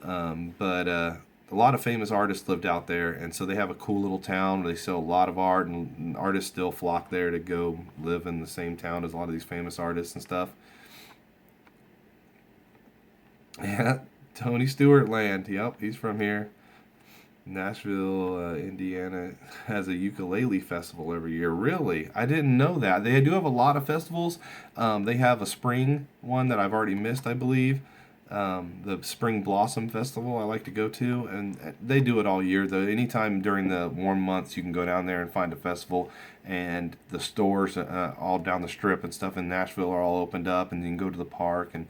But a lot of famous artists lived out there, and so they have a cool little town where they sell a lot of art, and artists still flock there to go live in the same town as a lot of these famous artists and stuff. Yeah, Tony Stewart land. Yep, he's from here. Nashville, Indiana has a ukulele festival every year. Really? I didn't know that. They do have a lot of festivals. They have a spring one that I've already missed, I believe. The Spring Blossom Festival I like to go to, and they do it all year though. Anytime during the warm months you can go down there and find a festival, and the stores all down the strip and stuff in Nashville are all opened up, and you can go to the park, and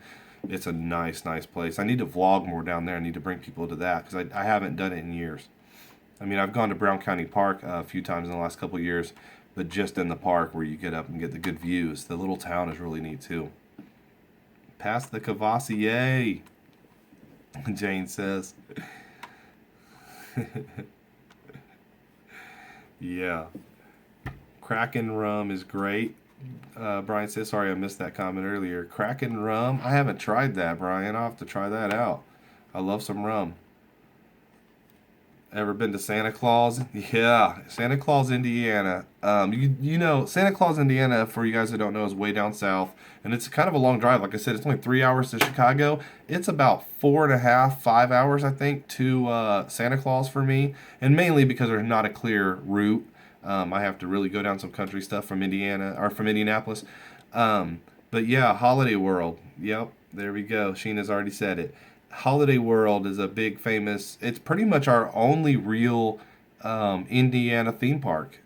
it's a nice place. I need to vlog more down there. I need to bring people to that because I haven't done it in years. I mean, I've gone to Brown County Park a few times in the last couple of years, but just in the park where you get up and get the good views. The little town is really neat too. Past the Cavassier, Jane says. Yeah. Kraken rum is great. Brian says, sorry I missed that comment earlier. Kraken rum? I haven't tried that, Brian. I'll have to try that out. I love some rum. Ever been to Santa Claus? Yeah, Santa Claus, Indiana. You know, Santa Claus, Indiana, for you guys that don't know, is way down south. And it's kind of a long drive. Like I said, it's only 3 hours to Chicago. It's about 4.5, 5 hours, I think, to Santa Claus for me. And mainly because there's not a clear route. I have to really go down some country stuff from Indiana, or from Indianapolis. But yeah, Holiday World. Yep, there we go. Sheena's already said it. Holiday World is a big famous, it's pretty much our only real Indiana theme park.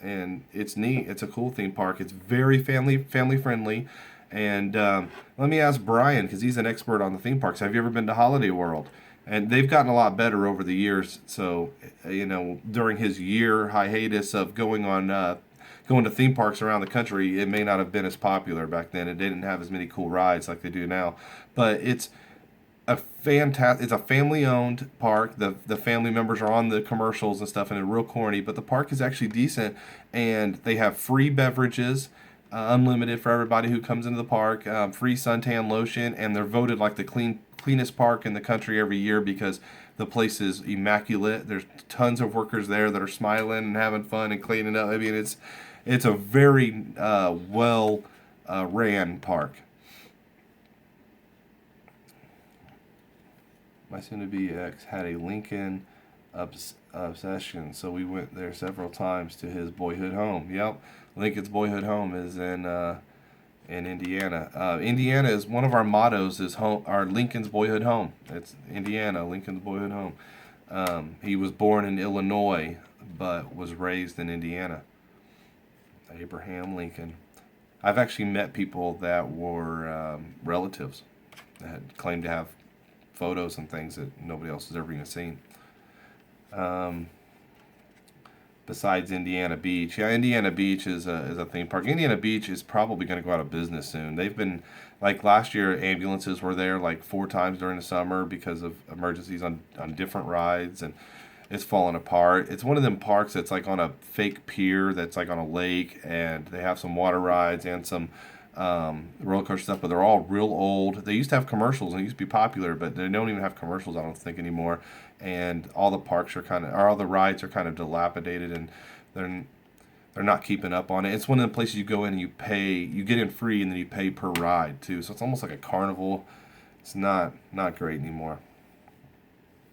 And it's neat. It's a cool theme park. It's very family friendly. And let me ask Brian, because he's an expert on the theme parks. Have you ever been to Holiday World? And they've gotten a lot better over the years. So, you know, during his year hiatus of going to theme parks around the country, it may not have been as popular back then. It didn't have as many cool rides like they do now. But it's a family-owned park. The family members are on the commercials and stuff, and they're real corny. But the park is actually decent, and they have free beverages, unlimited for everybody who comes into the park. Free suntan lotion, and they're voted like the cleanest park in the country every year because the place is immaculate. There's tons of workers there that are smiling and having fun and cleaning up. I mean, it's a very well ran park. My soon-to-be ex had a Lincoln obsession, so we went there several times to his boyhood home. Yep, Lincoln's boyhood home is in Indiana. Indiana is one of our mottos. Is home, our Lincoln's boyhood home. It's Indiana, Lincoln's boyhood home. He was born in Illinois, but was raised in Indiana. Abraham Lincoln. I've actually met people that were relatives that claimed to have photos and things that nobody else has ever even seen. Besides Indiana Beach. Yeah, Indiana Beach is a theme park. Indiana Beach is probably going to go out of business soon. They've been, like last year, ambulances were there like 4 times during the summer because of emergencies on different rides, and it's falling apart. It's one of them parks that's like on a fake pier that's like on a lake, and they have some water rides and some roller coaster stuff, but they're all real old. They used to have commercials and it used to be popular, but they don't even have commercials, I don't think, anymore. And all the parks are all the rides are kind of dilapidated, and they're not keeping up on it. It's one of the places you go in and you get in free, and then you pay per ride too. So it's almost like a carnival. It's not great anymore.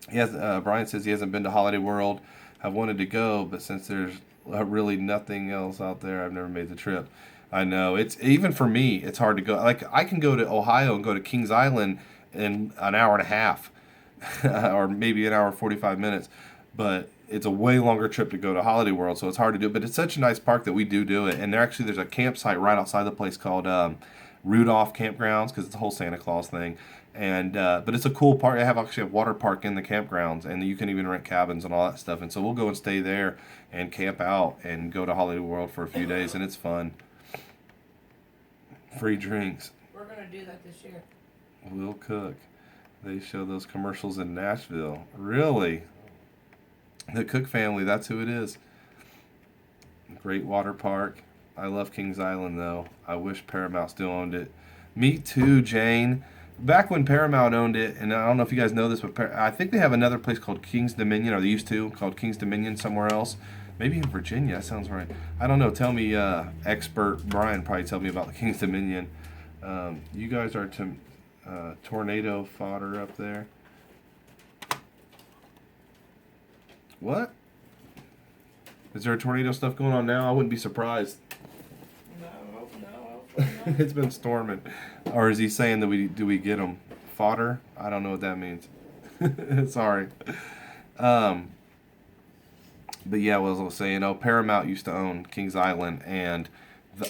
Brian says he hasn't been to Holiday World. I've wanted to go, but since there's really nothing else out there, I've never made the trip. I know it's even for me, it's hard to go. Like I can go to Ohio and go to Kings Island in an hour and a half, or maybe an hour and 45 minutes, but it's a way longer trip to go to Holiday World, so it's hard to do. But it's such a nice park that we do it. And there's a campsite right outside the place called Rudolph Campgrounds because it's a whole Santa Claus thing. And but it's a cool park. They have actually a water park in the campgrounds, and you can even rent cabins and all that stuff. And so we'll go and stay there and camp out and go to Holiday World for a few days, and it's fun. Free drinks. We're gonna do that this year. We'll cook. They show those commercials in Nashville. Really? The Cook family, that's who it is. Great water park. I love Kings Island, though. I wish Paramount still owned it. Me too, Jane. Back when Paramount owned it, and I don't know if you guys know this, but I think they have another place called Kings Dominion, or they used to, called Kings Dominion somewhere else. Maybe in Virginia, that sounds right. I don't know. Tell me, expert Brian probably tell me about the Kings Dominion. You guys are tornado fodder up there. What? Is there a tornado stuff going on now? I wouldn't be surprised. No. It's been storming. Or is he saying that we get them? Fodder? I don't know what that means. Sorry. But yeah, what I was saying, Paramount used to own Kings Island, and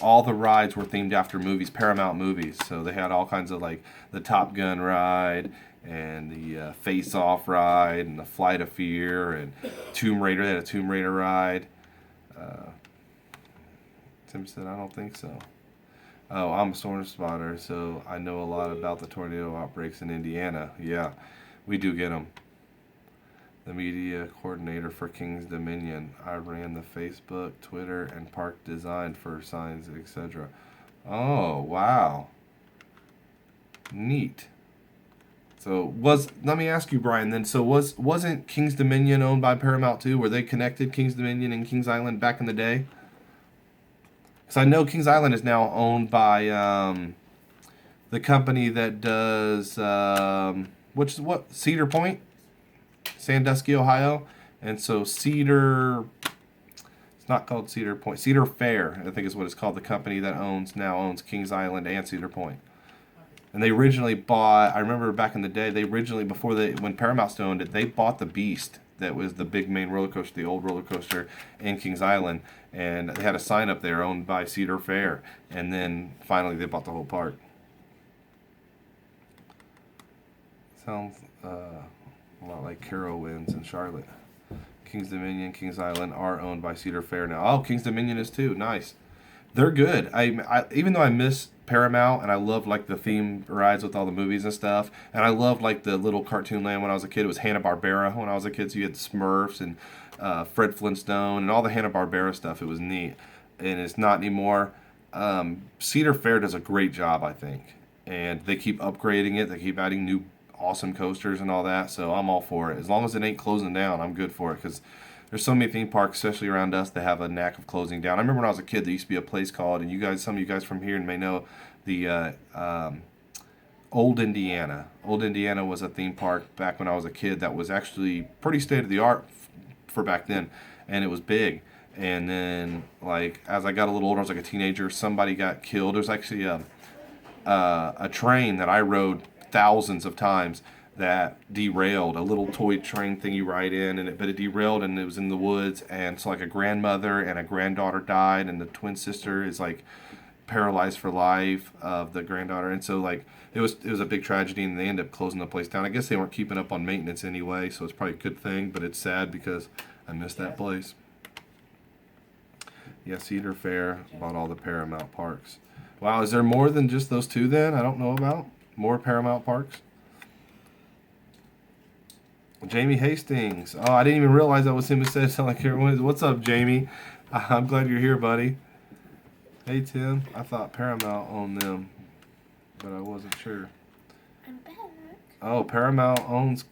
all the rides were themed after movies, Paramount movies. So they had all kinds of like the Top Gun ride, and the Face Off ride, and the Flight of Fear, and Tomb Raider. They had a Tomb Raider ride. Tim said, I don't think so. Oh, I'm a storm spotter, so I know a lot about the tornado outbreaks in Indiana. Yeah, we do get them. The media coordinator for Kings Dominion. I ran the Facebook, Twitter, and park design for signs, etc. Oh, wow. Neat. So let me ask you, Brian, then, so wasn't Kings Dominion owned by Paramount too? Were they connected, Kings Dominion and Kings Island, back in the day? Because I know Kings Island is now owned by the company that does Cedar Point, Sandusky, Ohio, and so Cedar. It's not called Cedar Point. Cedar Fair, I think is what it's called. The company that now owns Kings Island and Cedar Point. And they originally bought. I remember back in the day, when Paramount owned it, they bought the Beast. That was the big main roller coaster, the old roller coaster in Kings Island, and they had a sign up there owned by Cedar Fair, and then finally they bought the whole park. Sounds a lot like Carowinds in Charlotte. Kings Dominion, Kings Island are owned by Cedar Fair now. Oh, Kings Dominion is too. Nice. They're good. I even though I miss Paramount, and I love like the theme rides with all the movies and stuff, and I loved like the little cartoon land when I was a kid. It was Hanna-Barbera when I was a kid, so you had the Smurfs and Fred Flintstone and all the Hanna-Barbera stuff. It was neat, and it's not anymore. Cedar Fair does a great job, I think, and they keep upgrading it. They keep adding new awesome coasters and all that, so I'm all for it. As long as it ain't closing down, I'm good for it, because there's so many theme parks, especially around us, that have a knack of closing down. I remember when I was a kid, there used to be a place called, and some of you guys from here may know, the Old Indiana. Old Indiana was a theme park back when I was a kid that was actually pretty state-of-the-art for back then, and it was big. And then, like, as I got a little older, I was like a teenager, somebody got killed. There's actually a train that I rode thousands of times that derailed, a little toy train thing you ride in, but it derailed, and it was in the woods, and so like a grandmother and a granddaughter died, and the twin sister is like paralyzed for life of the granddaughter, and so like it was a big tragedy, and they ended up closing the place down. I guess they weren't keeping up on maintenance anyway, so it's probably a good thing, but it's sad because I miss that place. Yeah, Cedar Fair bought all the Paramount parks. Wow, is there more than just those two then? I don't know about more Paramount parks. Jamie Hastings. Oh, I didn't even realize that was him who said it. Sound like everyone. What's up, Jamie? I'm glad you're here, buddy. Hey, Tim. I thought Paramount owned them, but I wasn't sure. I'm back. Oh, Paramount owns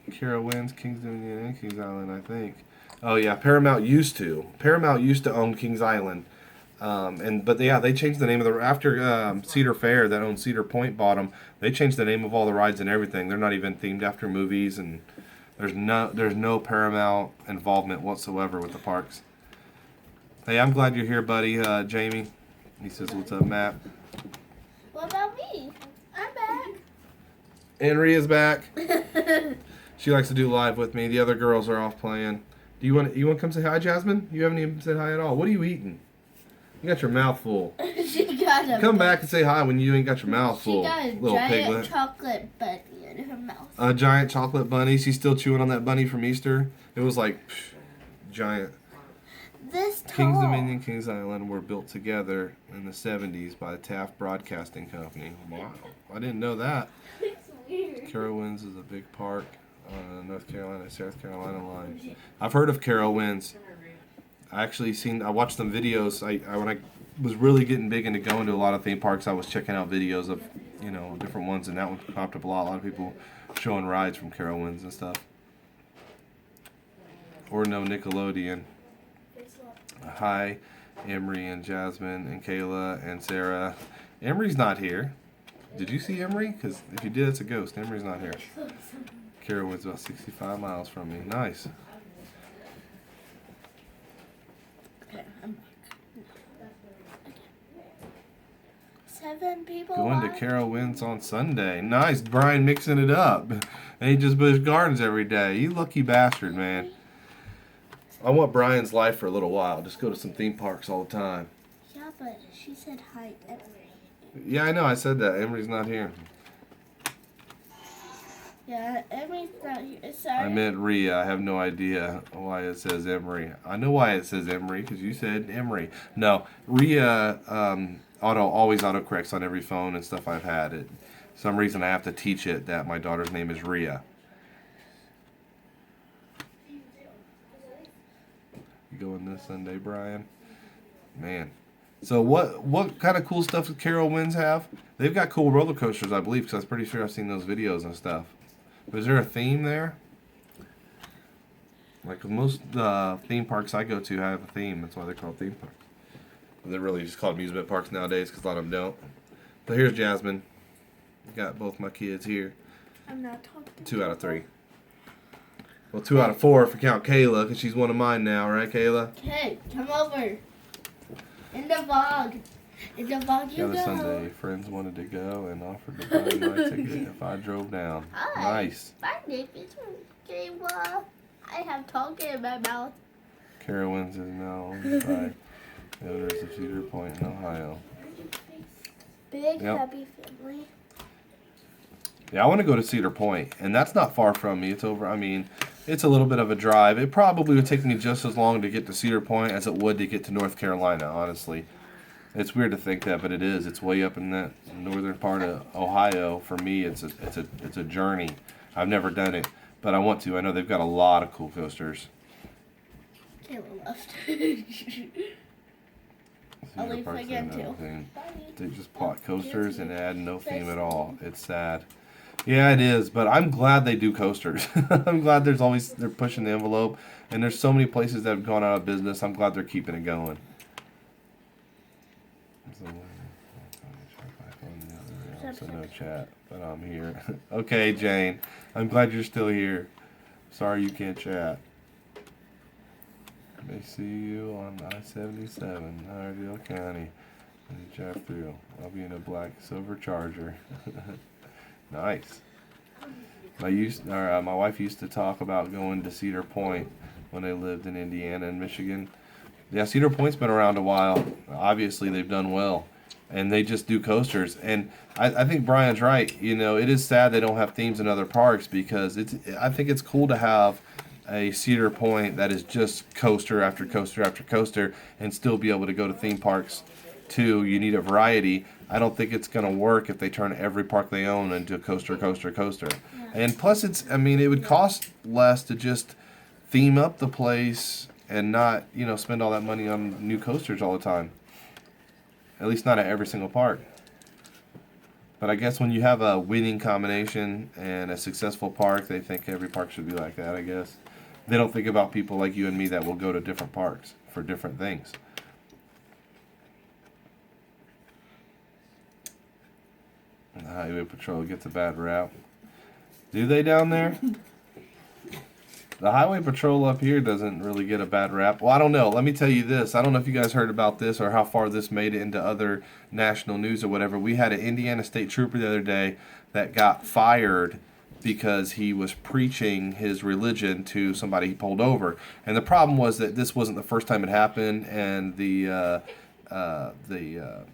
Carowinds, Kings Dominion, and Kings Island, I think. Oh yeah, Paramount used to. Paramount used to own Kings Island, but they changed the name of after Cedar Fair that owned Cedar Point bought them. They changed the name of all the rides and everything. They're not even themed after movies, and There's no Paramount involvement whatsoever with the parks. Hey, I'm glad you're here, buddy. Jamie. He says, "What's up, Matt?" What about me? I'm back. And Rhea's back. She likes to do live with me. The other girls are off playing. Do you want to come say hi, Jasmine? You haven't even said hi at all. What are you eating? You got your mouth full. She got a Come back and say hi when you ain't got your mouth full. She got a little giant piglet. chocolate bunny in her mouth. A giant chocolate bunny. She's still chewing on that bunny from Easter. It was like giant. This tall. Kings Dominion, Kings Island were built together in the 70s by the Taft Broadcasting Company. Wow, I didn't know that. It's weird. Carowinds is a big park on the North Carolina, South Carolina line. I've heard of Carowinds. I watched some videos. When I was really getting big into going to a lot of theme parks, I was checking out videos of, different ones, and that one popped up a lot. A lot of people showing rides from Carowinds and stuff. Or no Nickelodeon. Hi, Emery and Jasmine and Kayla and Sarah. Emery's not here. Did you see Emery? Because if you did, it's a ghost. Emery's not here. Carowinds about 65 miles from me. Nice. Okay, I'm back. 7 people. Going to live? Carowinds on Sunday. Nice. Brian mixing it up. And he just Busch Gardens every day. You lucky bastard, man. I want Brian's life for a little while. Just go to some theme parks all the time. Yeah, but she said hi, Emery. Yeah, I know. I said that. Emery's not here. Yeah, Emery's not here. Sorry. I meant Rhea. I have no idea why it says Emery. I know why it says Emery because you said Emery. No, Rhea always autocorrects on every phone and stuff I've had. For some reason I have to teach it that my daughter's name is Rhea. You going this Sunday, Brian? Man. So what kind of cool stuff does Carowinds have? They've got cool roller coasters, I believe, because I'm pretty sure I've seen those videos and stuff. But is there a theme there? Like most theme parks I go to have a theme. That's why they're called theme parks. They're really just called amusement parks nowadays because a lot of them don't. But here's Jasmine. Got both my kids here. I'm not talking. 2 out of 3. Well, 2 out of 4 if you count Kayla, because she's one of mine now, right, Kayla? Okay, come over. In the vlog. In the vlog The you other go. Sunday, friends wanted to go and offered to buy my ticket if I drove down. Hi. Nice. My name is Kayla. I have talking in my mouth. Carowinds is now owned by the owners of Cedar Point in Ohio. Big Yep. happy family. Yeah, I want to go to Cedar Point, and that's not far from me. It's it's a little bit of a drive. It probably would take me just as long to get to Cedar Point as it would to get to North Carolina, honestly. It's weird to think that, but it is. It's way up in that northern part of Ohio. For me, it's a journey. I've never done it, but I want to. I know they've got a lot of cool coasters. Kayla left. I'll Cedar leave Park's again another too. thing. Bye. They just plot coasters and add no theme at all. It's sad. Yeah, it is, but I'm glad they do coasters. I'm glad they're pushing the envelope, and there's so many places that have gone out of business. I'm glad they're keeping it going. So no chat, but I'm here. Okay, Jane. I'm glad you're still here. Sorry you can't chat. May see you on I-77, Iredell County. As you drive through, I'll be in a black silver Charger. Nice. My wife used to talk about going to Cedar Point when they lived in Indiana and Michigan. Yeah, Cedar Point's been around a while. Obviously, they've done well, and they just do coasters. And I think Brian's right. It is sad they don't have themes in other parks because I think it's cool to have a Cedar Point that is just coaster after coaster after coaster and still be able to go to theme parks too. You need a variety. I don't think it's going to work if they turn every park they own into coaster, coaster, coaster. Yeah. And plus it would cost less to just theme up the place and not, spend all that money on new coasters all the time. At least not at every single park. But I guess when you have a winning combination and a successful park, they think every park should be like that, I guess. They don't think about people like you and me that will go to different parks for different things. The Highway Patrol gets a bad rap. Do they down there? The highway patrol up here doesn't really get a bad rap. Well, I don't know. Let me tell you this. I don't know if you guys heard about this or how far this made it into other national news or whatever. We had an Indiana state trooper the other day that got fired because he was preaching his religion to somebody he pulled over. And the problem was that this wasn't the first time it happened, and the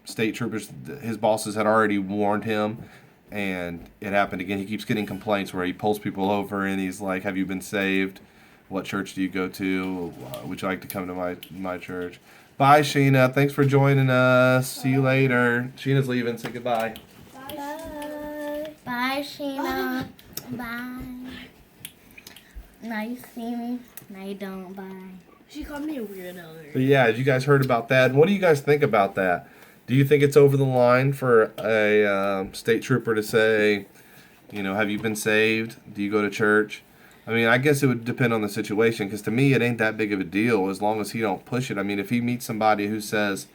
state troopers, his bosses had already warned him, and it happened again. He keeps getting complaints where he pulls people over and he's like, "Have you been saved? What church do you go to? Would you like to come to my church?" Bye, Sheena. Thanks for joining us. See you later. Sheena's leaving. Say goodbye. Bye. Bye, Sheena. Bye. Now you see me. Now you don't. Bye. She called me a weirdo. But yeah, you guys heard about that. What do you guys think about that? Do you think it's over the line for a state trooper to say, have you been saved? Do you go to church? I mean, I guess it would depend on the situation, because to me, it ain't that big of a deal as long as he don't push it. I mean, if he meets somebody who says,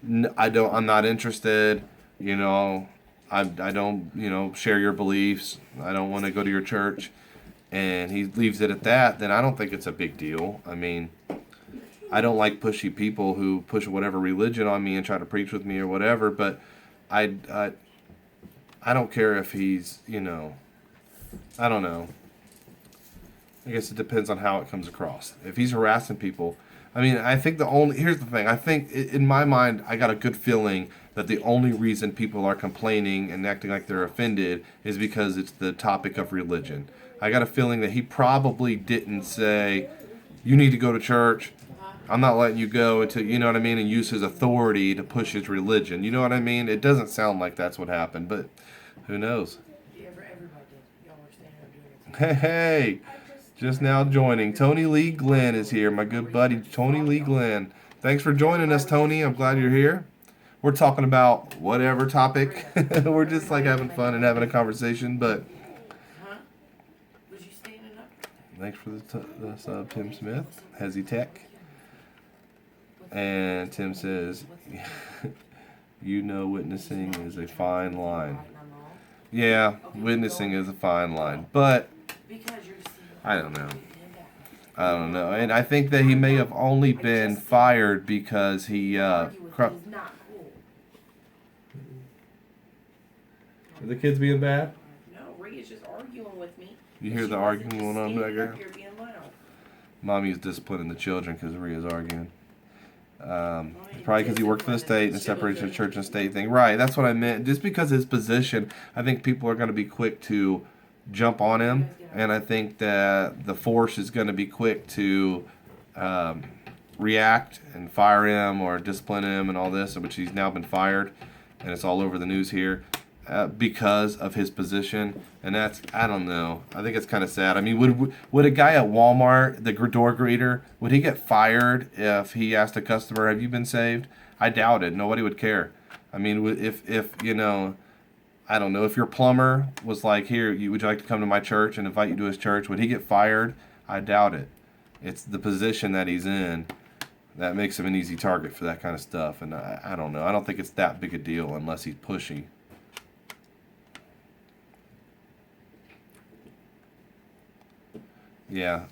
I'm not interested, I don't, share your beliefs, I don't want to go to your church, and he leaves it at that, then I don't think it's a big deal. I mean, I don't like pushy people who push whatever religion on me and try to preach with me or whatever, but I don't care if he's, I don't know. I guess it depends on how it comes across. If he's harassing people, I mean, I think here's the thing. I think in my mind, I got a good feeling that the only reason people are complaining and acting like they're offended is because it's the topic of religion. I got a feeling that he probably didn't say, "You need to go to church. I'm not letting you go," until, you know what I mean, and use his authority to push his religion. You know what I mean? It doesn't sound like that's what happened, but who knows? Yeah, everybody did. Y'all were standing up doing it. Hey, just now joining. Tony Lee Glenn is here, my good buddy Tony Lee Glenn. Thanks for joining us, Tony. I'm glad you're here. We're talking about whatever topic. We're just like having fun and having a conversation, but Huh? Was you standing up? thanks for the sub, Tim Smith, Hezzy Tech. And Tim says, witnessing is a fine line. Yeah, witnessing is a fine line. But, I don't know. And I think that he may have only been fired because he... Are the kids being bad? No, Rhea's just arguing with me. You hear the arguing going on back there? Here being loud. Mommy's disciplining the children because Rhea's arguing. Probably because he worked for the state and separates the church and state thing. Right, that's what I meant. Just because his position, I think people are going to be quick to jump on him. And I think that the force is going to be quick to react and fire him or discipline him and all this, which he's now been fired. And it's all over the news here. Because of his position, and that's, I don't know. I think it's kind of sad. I mean, would a guy at Walmart, the door greeter, would he get fired if he asked a customer, "Have you been saved?" I doubt it. Nobody would care. I mean, if I don't know, if your plumber was like, "Here, would you like to come to my church," and invite you to his church, would he get fired? I doubt it. It's the position that he's in that makes him an easy target for that kind of stuff, and I don't know. I don't think it's that big a deal unless he's pushy. Yeah.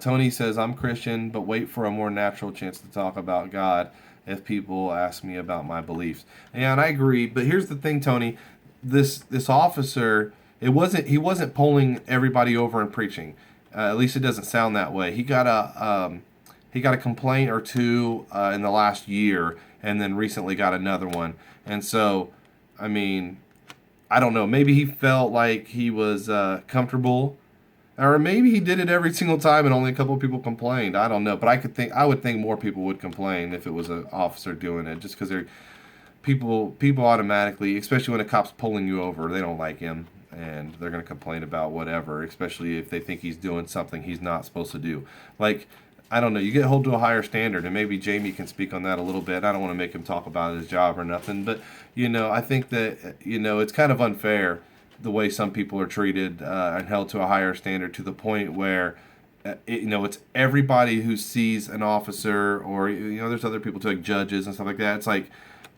Tony says, "I'm Christian, but wait for a more natural chance to talk about God if people ask me about my beliefs." Yeah, and I agree. But here's the thing, Tony. This officer, he wasn't pulling everybody over and preaching. At least it doesn't sound that way. He got a complaint or two in the last year, and then recently got another one. And so, I mean, I don't know. Maybe he felt like he was comfortable. Or maybe he did it every single time and only a couple of people complained. I don't know, but I would think more people would complain if it was an officer doing it, just because people automatically, especially when a cop's pulling you over, they don't like him and they're gonna complain about whatever, especially if they think he's doing something he's not supposed to do. Like, I don't know, you get held to a higher standard, and maybe Jamie can speak on that a little bit. I don't want to make him talk about his job or nothing, but I think that it's kind of unfair the way some people are treated and held to a higher standard, to the point where it's everybody who sees an officer, or there's other people too, like judges and stuff like that. It's like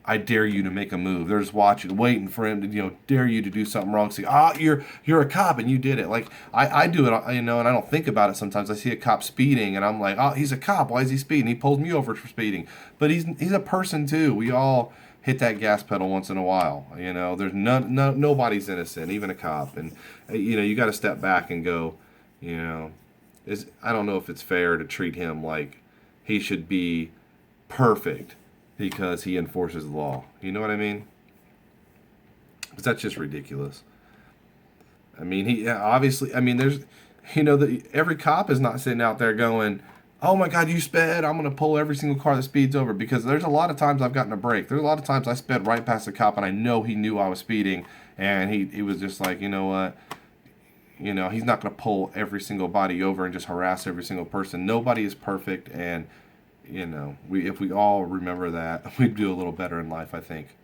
I dare you to make a move. They're just watching, waiting for him to, dare you to do something wrong. Say, you're a cop and you did it. Like I do it, and I don't think about it sometimes. I see a cop speeding and I'm like, oh, he's a cop. Why is he speeding? He pulled me over for speeding. But he's a person too. We all hit that gas pedal once in a while. There's nobody's innocent, even a cop. And you got to step back and go, I don't know if it's fair to treat him like he should be perfect because he enforces the law. You know what I mean? Because that's just ridiculous. I mean, he obviously. I mean, there's, every cop is not sitting out there going, "Oh my God, you sped! I'm gonna pull every single car that speeds over." Because there's a lot of times I've gotten a break. There's a lot of times I sped right past the cop and I know he knew I was speeding, and he was just like, you know what? He's not gonna pull every single body over and just harass every single person. Nobody is perfect, and if we all remember that, we'd do a little better in life, I think.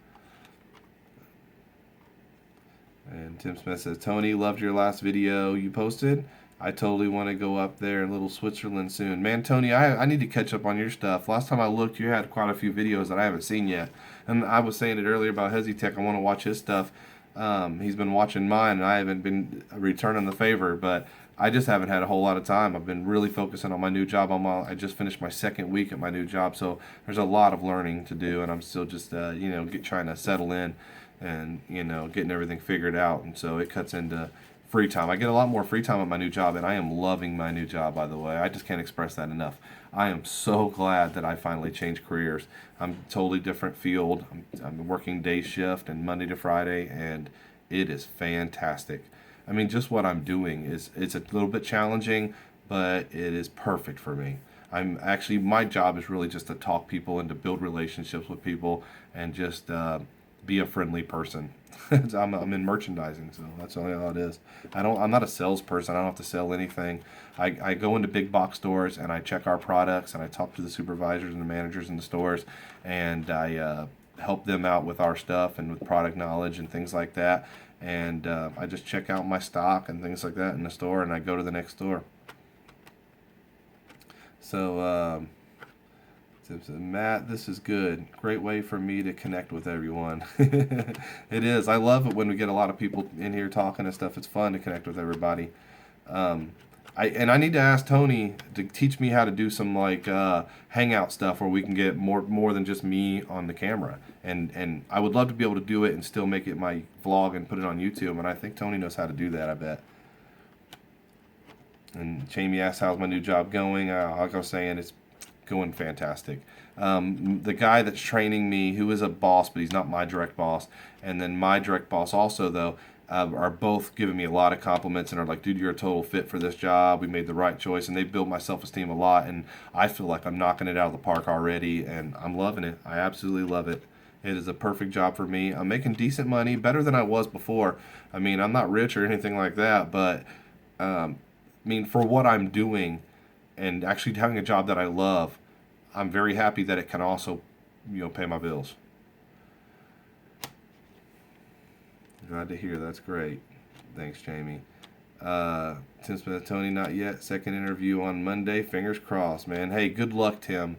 And Tim Smith says, Tony, loved your last video you posted. I totally want to go up there in little Switzerland soon. Man, Tony, I need to catch up on your stuff. Last time I looked, you had quite a few videos that I haven't seen yet. And I was saying it earlier about Hezitech. I want to watch his stuff. He's been watching mine, and I haven't been returning the favor, but I just haven't had a whole lot of time. I've been really focusing on my new job. I just finished my second week at my new job, so there's a lot of learning to do, and I'm still just, trying to settle in and, getting everything figured out, and so it cuts into free time. I get a lot more free time at my new job, and I am loving my new job, by the way. I just can't express that enough. I am so glad that I finally changed careers. I'm totally different field. I'm working day shift and Monday to Friday, and it is fantastic. I mean, just what I'm doing it's a little bit challenging, but it is perfect for me. My job is really just to talk people and to build relationships with people and just be a friendly person. I'm in merchandising, so that's all it is. I'm not a salesperson. I don't have to sell anything. I go into big box stores and I check our products and I talk to the supervisors and the managers in the stores, and I help them out with our stuff and with product knowledge and things like that. And I just check out my stock and things like that in the store, and I go to the next store. So, Matt, this is good. Great way for me to connect with everyone. It is. I love it when we get a lot of people in here talking and stuff. It's fun to connect with everybody. I need to ask Tony to teach me how to do some hangout stuff where we can get more than just me on the camera. And I would love to be able to do it and still make it my vlog and put it on YouTube. And I think Tony knows how to do that, I bet. And Jamie asked, how's my new job going? Like I was saying, it's going fantastic. The guy that's training me, who is a boss, but he's not my direct boss, and then my direct boss also, though, are both giving me a lot of compliments and are like, dude, you're a total fit for this job. We made the right choice, and they've built my self-esteem a lot, and I feel like I'm knocking it out of the park already, and I'm loving it. I absolutely love it. It is a perfect job for me. I'm making decent money, better than I was before. I mean, I'm not rich or anything like that, but for what I'm doing and actually having a job that I love, I'm very happy that it can also, pay my bills. Glad to hear. That's great. Thanks, Jamie. Tim Smith, Tony, not yet. Second interview on Monday. Fingers crossed, man. Hey, good luck, Tim.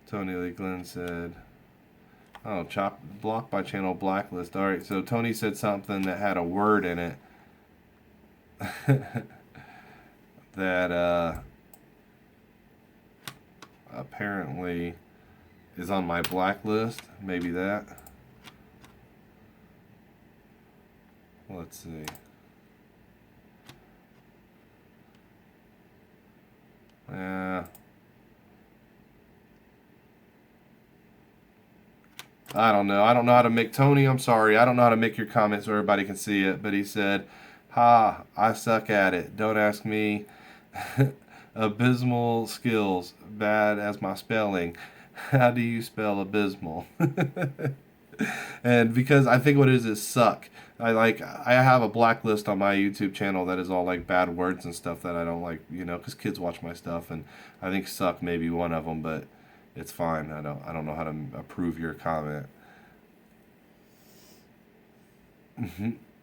Tony Lee Glenn said, oh, blocked by channel blacklist. All right, so Tony said something that had a word in it that apparently is on my blacklist. Maybe that. Let's see. I don't know. I don't know how to make Tony. I'm sorry. I don't know how to make your comments so everybody can see it. But he said, "Ha! I suck at it. Don't ask me. Abysmal skills. Bad as my spelling. How do you spell abysmal?" And because I think what it is suck. I have a blacklist on my YouTube channel that is all like bad words and stuff that I don't like, because kids watch my stuff, and I think suck may be one of them, but it's fine. I don't know how to approve your comment.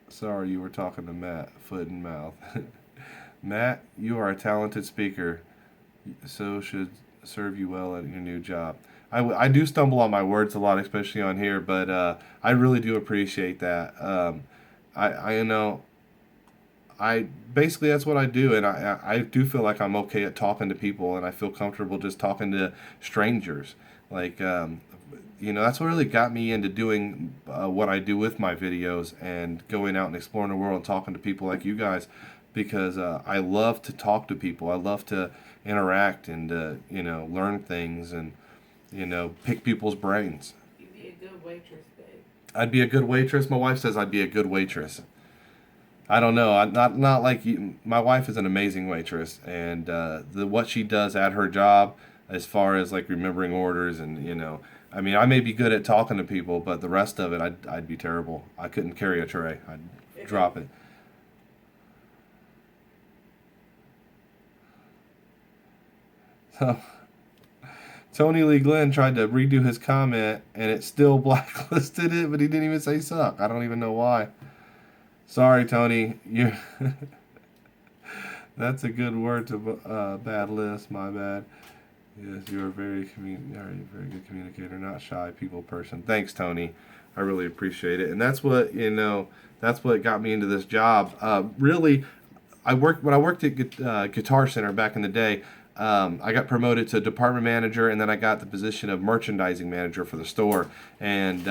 Sorry, you were talking to Matt, foot and mouth. Matt, you are a talented speaker, so should serve you well at your new job. I do stumble on my words a lot, especially on here, but I really do appreciate that. I you know I basically that's what I do, and I do feel like I'm okay at talking to people, and I feel comfortable just talking to strangers. Like that's what really got me into doing what I do with my videos and going out and exploring the world and talking to people like you guys, because I love to talk to people. I love to interact and learn things and pick people's brains. You'd be a good waitress, babe. I'd be a good waitress. My wife says I'd be a good waitress. I don't know. I'm not like you. My wife is an amazing waitress, and what she does at her job, as far as like remembering orders and I mean, I may be good at talking to people, but the rest of it, I'd be terrible. I couldn't carry a tray. I'd drop it. So Tony Lee Glenn tried to redo his comment, and it still blacklisted it, but he didn't even say suck. I don't even know why. Sorry, Tony. You. That's a good word to bad list. My bad. Yes, you're a very good communicator, not shy people person. Thanks, Tony. I really appreciate it, and that's what That's what got me into this job. Really, when I worked at Guitar Center back in the day. I got promoted to department manager, and then I got the position of merchandising manager for the store. And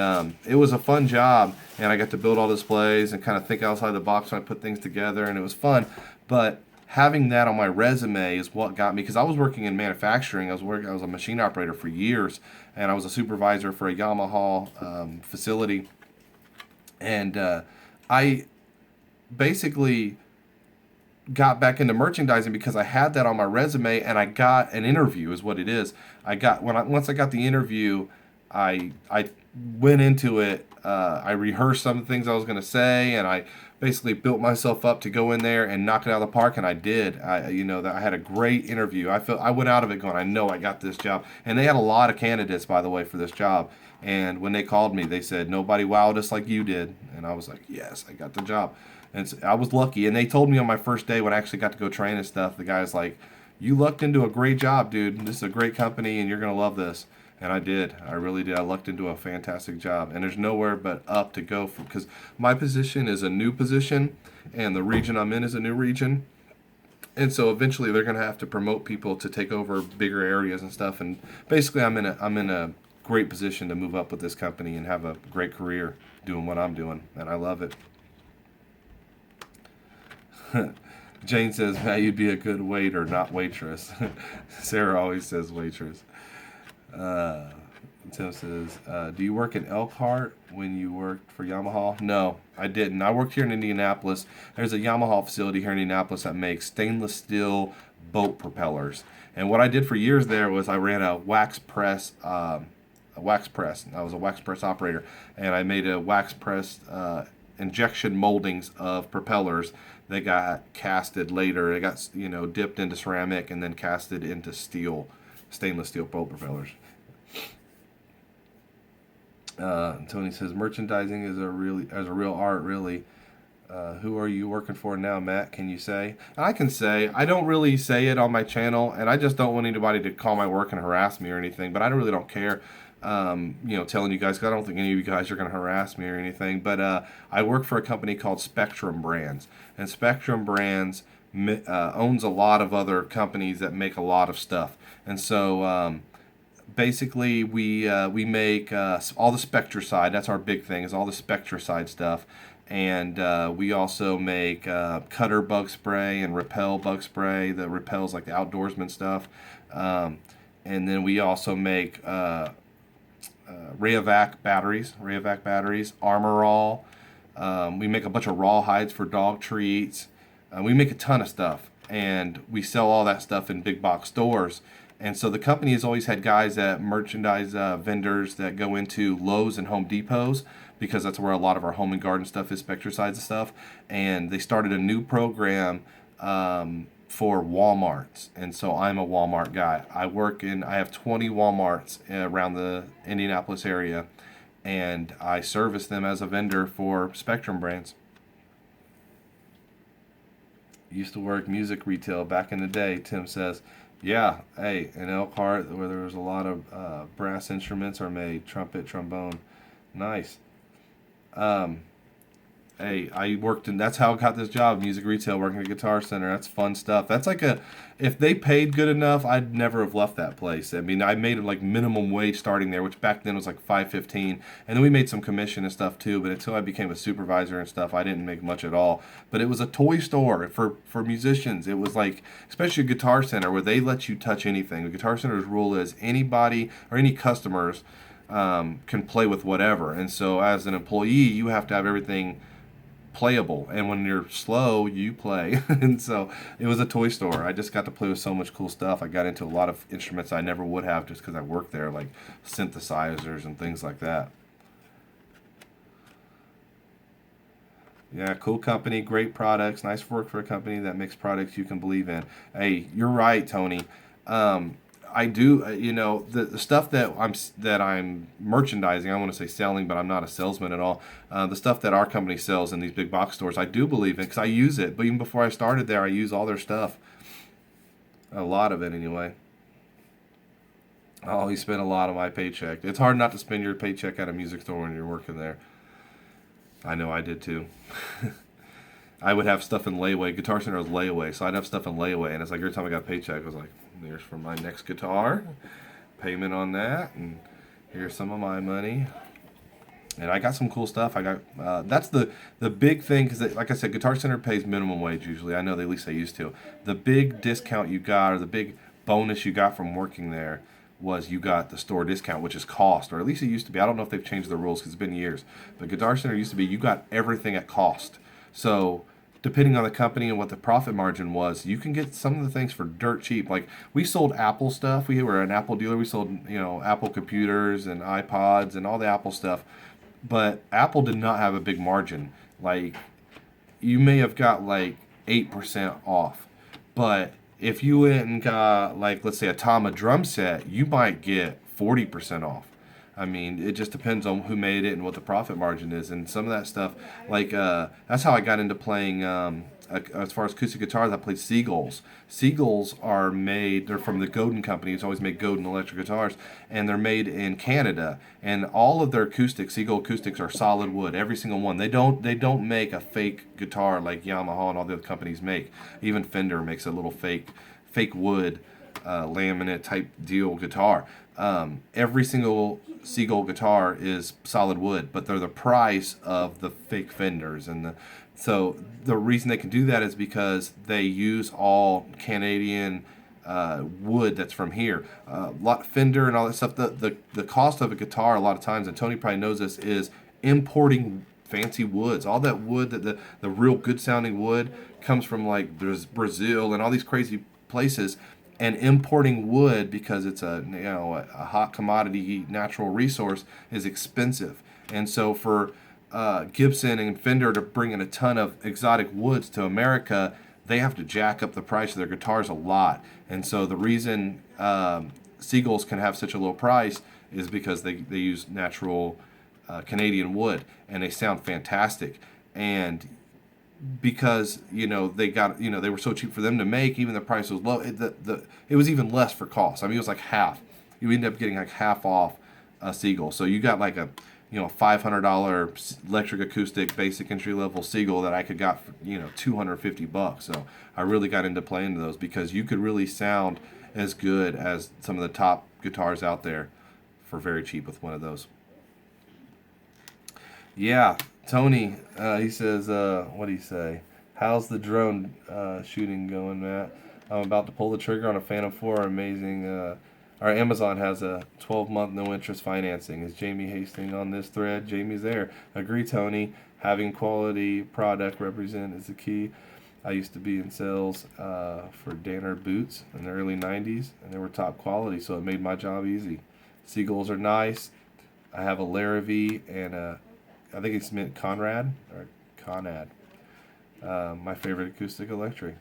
it was a fun job, and I got to build all displays and kind of think outside the box when I put things together, and it was fun. But having that on my resume is what got me, because I was working in manufacturing. I was a machine operator for years, and I was a supervisor for a Yamaha facility. And I basically got back into merchandising because I had that on my resume, and I got an interview is what it is. Once I got the interview, I went into it. I rehearsed some things I was going to say, and I basically built myself up to go in there and knock it out of the park, and I did. I had a great interview. I went out of it going, I know I got this job. And they had a lot of candidates, by the way, for this job. And when they called me, they said, nobody wowed us like you did. And I was like, yes, I got the job. And so I was lucky. And they told me on my first day when I actually got to go train and stuff, the guy's like, you lucked into a great job, dude. This is a great company, and you're going to love this. And I did. I really did. I lucked into a fantastic job. And there's nowhere but up to go from, because my position is a new position, and the region I'm in is a new region. And so eventually they're going to have to promote people to take over bigger areas and stuff. And basically I'm in a great position to move up with this company and have a great career doing what I'm doing. And I love it. Jane says, "Hey, you'd be a good waiter, not waitress." Sarah always says waitress. Tim says, "Do you work in Elkhart when you worked for Yamaha?" No, I didn't. I worked here in Indianapolis. There's a Yamaha facility here in Indianapolis that makes stainless steel boat propellers. And what I did for years there was I ran a wax press. I was a wax press operator, and I made a wax press injection moldings of propellers. They got casted later. They got dipped into ceramic and then casted into stainless steel boat propellers. Tony says merchandising is a real art, really. Who are you working for now, Matt? Can you say? I can say. I don't really say it on my channel, and I just don't want anybody to call my work and harass me or anything. But I really don't care. Telling you guys, 'cause I don't think any of you guys are going to harass me or anything. But I work for a company called Spectrum Brands, and Spectrum Brands owns a lot of other companies that make a lot of stuff. And so basically, we make all the Spectracide. That's our big thing, is all the Spectracide stuff. And we also make Cutter bug spray and Repel bug spray that repels like the outdoorsman stuff. And then we also make Rayovac batteries, Armor All. We make a bunch of raw hides for dog treats. We make a ton of stuff, and we sell all that stuff in big box stores. And so the company has always had guys that merchandise vendors that go into Lowe's and Home Depots, because that's where a lot of our home and garden stuff is, Spectracide and stuff. And they started a new program for Walmarts, and so I'm a Walmart guy. I have 20 Walmarts around the Indianapolis area, and I service them as a vendor for Spectrum Brands. Used to work music retail back in the day, Tim says. Yeah, hey, in Elkhart, where there was a lot of brass instruments are made, trumpet, trombone. Nice. Um, Hey, I worked in. That's how I got this job, music retail, working at Guitar Center. That's fun stuff. That's like a, if they paid good enough, I'd never have left that place. I mean, I made like minimum wage starting there, which back then was like 5.15, and then we made some commission and stuff too. But until I became a supervisor and stuff, I didn't make much at all. But it was a toy store for musicians. It was like, especially a Guitar Center, where they let you touch anything. The Guitar Center's rule is anybody or any customers can play with whatever, and so as an employee, you have to have everything playable, and when you're slow you play. And so it was a toy store. I just got to play with so much cool stuff. I got into a lot of instruments I never would have just because I worked there, like synthesizers and things like that. Yeah, cool company, great products, nice work for a company that makes products you can believe in. Hey, you're right, Tony. um, I do, the stuff that I'm merchandising. I want to say selling, but I'm not a salesman at all. The stuff that our company sells in these big box stores, I do believe in because I use it. But even before I started there, I use all their stuff, a lot of it anyway. Oh, he spent a lot of my paycheck. It's hard not to spend your paycheck at a music store when you're working there. I know I did too. I would have stuff in layaway. Guitar Center was layaway, so I'd have stuff in layaway, and it's like every time I got a paycheck, I was like, "There's for my next guitar, payment on that, and here's some of my money." And I got some cool stuff. I got that's the big thing because, like I said, Guitar Center pays minimum wage usually. I know they, at least they used to. The big discount you got, or the big bonus you got from working there, was you got the store discount, which is cost, or at least it used to be. I don't know if they've changed the rules because it's been years. But Guitar Center used to be you got everything at cost. So depending on the company and what the profit margin was, you can get some of the things for dirt cheap. Like we sold Apple stuff. We were an Apple dealer. We sold, Apple computers and iPods and all the Apple stuff. But Apple did not have a big margin. Like you may have got like 8% off. But if you went and got, like, let's say a Tama drum set, you might get 40% off. I mean, it just depends on who made it and what the profit margin is. And some of that stuff, like, that's how I got into playing, as far as acoustic guitars, I played Seagulls. Seagulls are made, they're from the Godin company. It's always made Godin electric guitars. And they're made in Canada. And all of their acoustics, Seagull acoustics, are solid wood. Every single one. They don't make a fake guitar like Yamaha and all the other companies make. Even Fender makes a little fake wood laminate type deal guitar. Every single Seagull guitar is solid wood, but they're the price of the fake Fenders. So the reason they can do that is because they use all Canadian wood that's from here. Lot Fender and all that stuff. The cost of a guitar a lot of times, and Tony probably knows this, is importing fancy woods. All that wood, that the real good sounding wood, comes from like Brazil and all these crazy places. And importing wood, because it's a hot commodity natural resource, is expensive. And so for Gibson and Fender to bring in a ton of exotic woods to America, they have to jack up the price of their guitars a lot. And so the reason Seagulls can have such a low price is because they use natural Canadian wood, and they sound fantastic. And because they were so cheap for them to make, even the price was low. It was even less for cost. I mean, it was like half. You end up getting like half off a Seagull. So you got like a $500 electric acoustic basic entry level Seagull that I could got for $250. So I really got into playing those because you could really sound as good as some of the top guitars out there for very cheap with one of those. Yeah, Tony, he says, what do you say? How's the drone shooting going, Matt? I'm about to pull the trigger on a Phantom 4. Amazing. Our Amazon has a 12-month no-interest financing. Is Jamie Hastings on this thread? Jamie's there. Agree, Tony. Having quality product represent is the key. I used to be in sales for Danner boots in the early 90s, and they were top quality, so it made my job easy. Seagulls are nice. I have a Larrivee and I think it's meant Conrad or Conad. My favorite acoustic electric.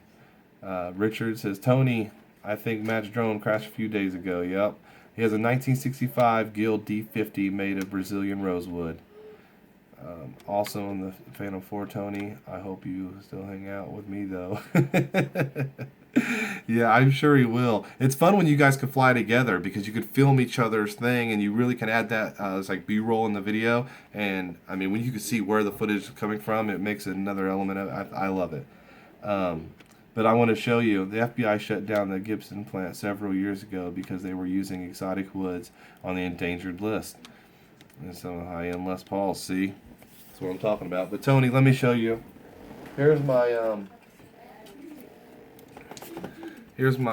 Richard says, Tony, I think Matt's drone crashed a few days ago. Yep. He has a 1965 Guild D50 made of Brazilian rosewood. Also in the Phantom 4, Tony. I hope you still hang out with me, though. Yeah, I'm sure he will. It's fun when you guys can fly together because you could film each other's thing and you really can add that as like B-roll in the video. And I mean, when you can see where the footage is coming from, it makes it another element of I love it. Um, but I want to show you the FBI shut down the Gibson plant several years ago because they were using exotic woods on the endangered list. And some high-end Les Pauls, see? That's what I'm talking about. But Tony, let me show you. Here's my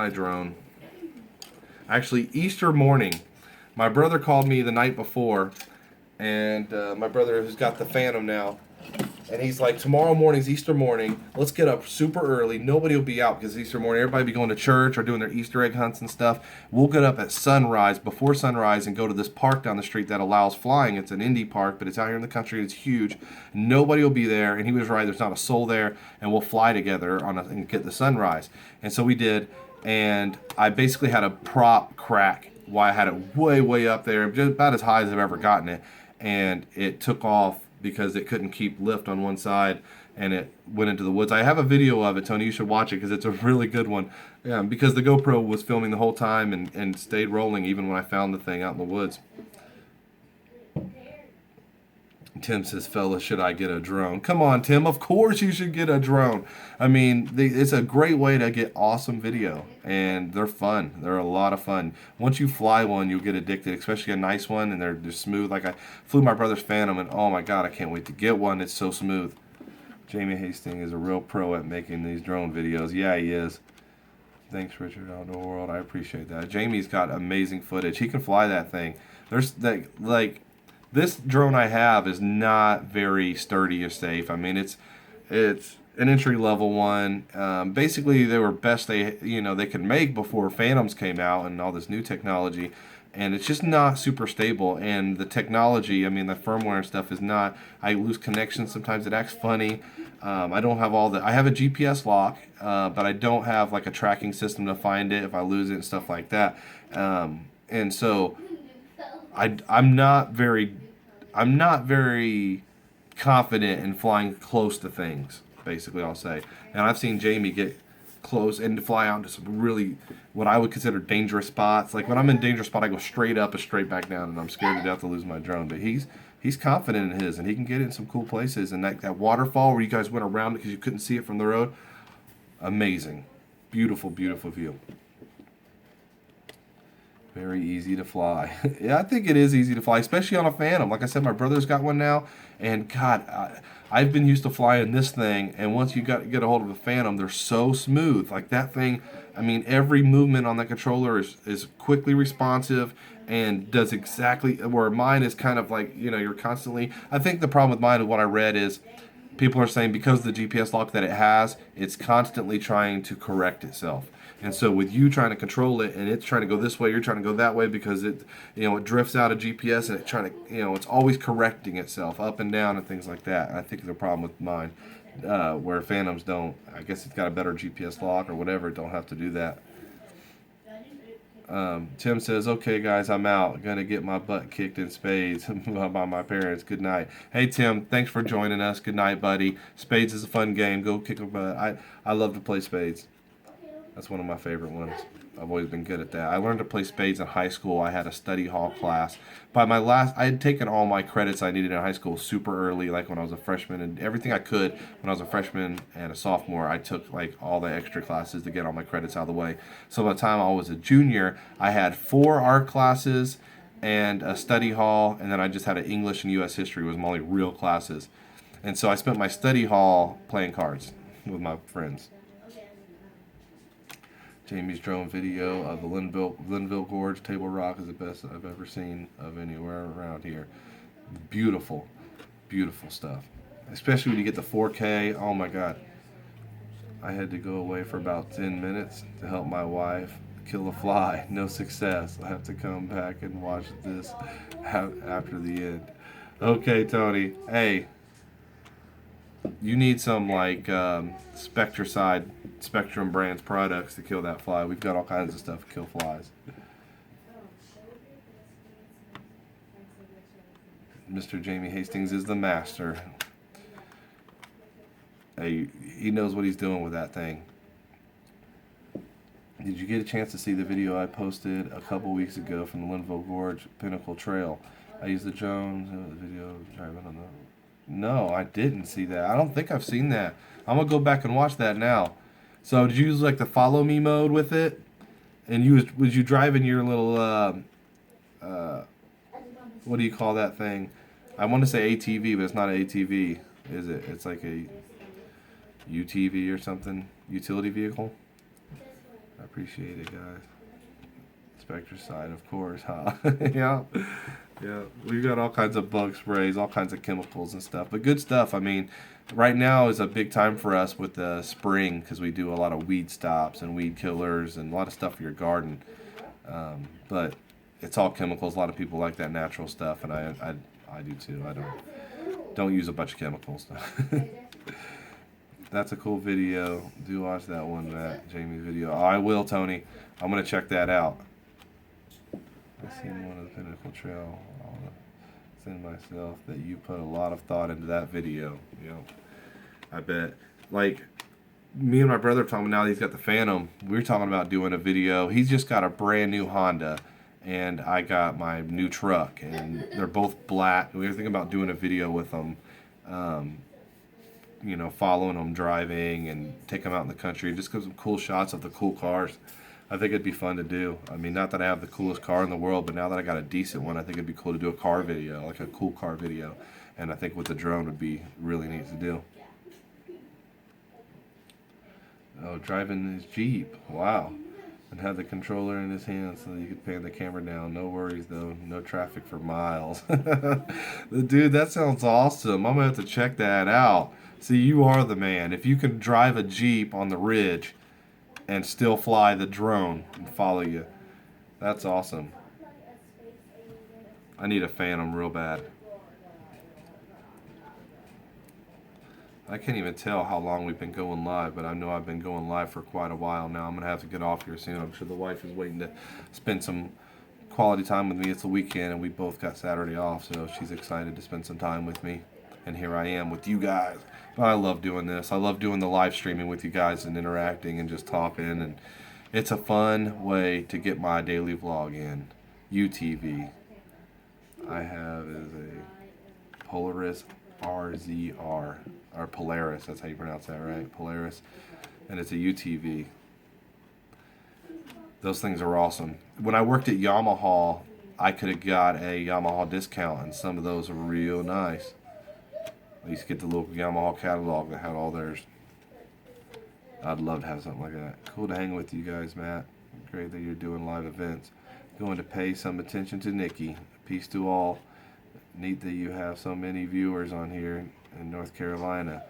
drone. Actually, Easter morning, my brother called me the night before, and my brother who's got the Phantom now, and he's like, tomorrow morning's Easter morning. Let's get up super early. Nobody will be out because Easter morning. Everybody will be going to church or doing their Easter egg hunts and stuff. We'll get up at sunrise, before sunrise, and go to this park down the street that allows flying. It's an Indy park, but it's out here in the country. It's huge. Nobody will be there. And he was right. There's not a soul there. And we'll fly together and get the sunrise. And so we did. And I basically had a prop crack while I had it way, way up there, just about as high as I've ever gotten it. And it took off because it couldn't keep lift on one side, and it went into the woods. I have a video of it, Tony. You should watch it because it's a really good one. Yeah, because the GoPro was filming the whole time and stayed rolling even when I found the thing out in the woods. Tim says, fellas, should I get a drone? Come on, Tim. Of course you should get a drone. I mean, it's a great way to get awesome video, and they're fun. They're a lot of fun. Once you fly one, you'll get addicted, especially a nice one, and they're smooth. Like I flew my brother's Phantom, and oh my God, I can't wait to get one. It's so smooth. Jamie Hastings is a real pro at making these drone videos. Yeah, he is. Thanks, Richard Outdoor World. I appreciate that. Jamie's got amazing footage. He can fly that thing. There's that, like... This drone I have is not very sturdy or safe. I mean, it's an entry level one. Basically, they were best they could make before Phantoms came out and all this new technology, and it's just not super stable. And the technology, I mean, the firmware and stuff is not. I lose connection sometimes. It acts funny. I don't have all the. I have a GPS lock, but I don't have like a tracking system to find it if I lose it and stuff like that. And so. I'm not very confident in flying close to things, basically I'll say. And I've seen Jamie get close and fly out into some really what I would consider dangerous spots. Like when I'm in a dangerous spot, I go straight up and straight back down, and I'm scared to death to lose my drone. But he's confident in his, and he can get in some cool places. And that waterfall where you guys went around it because you couldn't see it from the road, amazing. Beautiful, beautiful view. Very easy to fly. Yeah, I think it is easy to fly, especially on a Phantom. Like I said, my brother's got one now, and God, I've been used to flying this thing, and once you get a hold of a Phantom, they're so smooth. Like that thing, I mean, every movement on that controller is quickly responsive and does exactly where mine is kind of like, you're constantly. I think the problem with mine, what I read is, people are saying because of the GPS lock that it has, it's constantly trying to correct itself. And so with you trying to control it and it's trying to go this way, you're trying to go that way because it drifts out of GPS and it's always correcting itself up and down and things like that. And I think the problem with mine, where Phantoms don't, I guess it's got a better GPS lock or whatever, it don't have to do that. Tim says, okay guys, I'm out. Gonna get my butt kicked in spades by my parents. Good night. Hey Tim, thanks for joining us. Good night, buddy. Spades is a fun game. Go kick a butt. I love to play spades. That's one of my favorite ones. I've always been good at that. I learned to play spades in high school. I had a study hall class. I had taken all my credits I needed in high school super early, like when I was a freshman, and everything I could when I was a freshman and a sophomore. I took like all the extra classes to get all my credits out of the way. So by the time I was a junior, I had 4 art classes and a study hall, and then I just had an English and U.S. history was my only real classes. And so I spent my study hall playing cards with my friends. Jamie's drone video of the Linville Gorge Table Rock is the best I've ever seen of anywhere around here. Beautiful, beautiful stuff. Especially when you get the 4K. Oh my God. I had to go away for about 10 minutes to help my wife kill a fly. No success. I have to come back and watch this after the end. Okay, Tony. Hey, you need some like Spectrum Brands products to kill that fly. We've got all kinds of stuff to kill flies. Mr. Jamie Hastings is the master. Hey, he knows what he's doing with that thing. Did you get a chance to see the video I posted a couple weeks ago from the Linville Gorge Pinnacle Trail? I used the drone video driving on the... No, I didn't see that. I don't think I've seen that. I'm gonna go back and watch that now. So did you use like the follow me mode with it? And was you driving your little what do you call that thing? I want to say ATV, but it's not an ATV, is it? It's like a UTV or something, utility vehicle. I appreciate it, guys. Spectre side, of course, huh? Yeah. Yeah, we've got all kinds of bug sprays, all kinds of chemicals and stuff, but good stuff. I mean, right now is a big time for us with the spring because we do a lot of weed stops and weed killers and a lot of stuff for your garden. But it's all chemicals. A lot of people like that natural stuff, and I do too. I don't use a bunch of chemicals. That's a cool video. Do watch that one, Matt. Jamie's video. Oh, I will, Tony. I'm gonna check that out. I've seen one of the Pinnacle Trail. I'll send myself that you put a lot of thought into that video. Yep. I bet. Like, me and my brother are talking now that he's got the Phantom. We were talking about doing a video. He's just got a brand new Honda, and I got my new truck, and they're both black. We were thinking about doing a video with them, you know, following them driving and take them out in the country. Just get some cool shots of the cool cars. I think it'd be fun to do. I mean, not that I have the coolest car in the world, but now that I got a decent one, I think it'd be cool to do a car video, like a cool car video. And I think with the drone would be really neat to do. Oh, driving his Jeep. Wow. And had the controller in his hand so that you could pan the camera down. No worries, though. No traffic for miles. Dude, that sounds awesome. I'm going to have to check that out. See, you are the man. If you can drive a Jeep on the ridge and still fly the drone and follow you, that's awesome. I need a Phantom real bad. I can't even tell how long we've been going live, but I know I've been going live for quite a while now. I'm going to have to get off here soon. I'm sure the wife is waiting to spend some quality time with me. It's the weekend, and we both got Saturday off, so she's excited to spend some time with me. And here I am with you guys. I love doing this. I love doing the live streaming with you guys and interacting and just talking. And it's a fun way to get my daily vlog in. UTV. I have is a Polaris RZR. Or Polaris, that's how you pronounce that, right? Polaris. And it's a UTV. Those things are awesome. When I worked at Yamaha, I could have got a Yamaha discount, and some of those are real nice. I used to get the local Yamaha catalog that had all theirs. I'd love to have something like that. Cool to hang with you guys, Matt. Great that you're doing live events. Going to pay some attention to Nikki. Peace to all. Neat that you have so many viewers on here in North Carolina.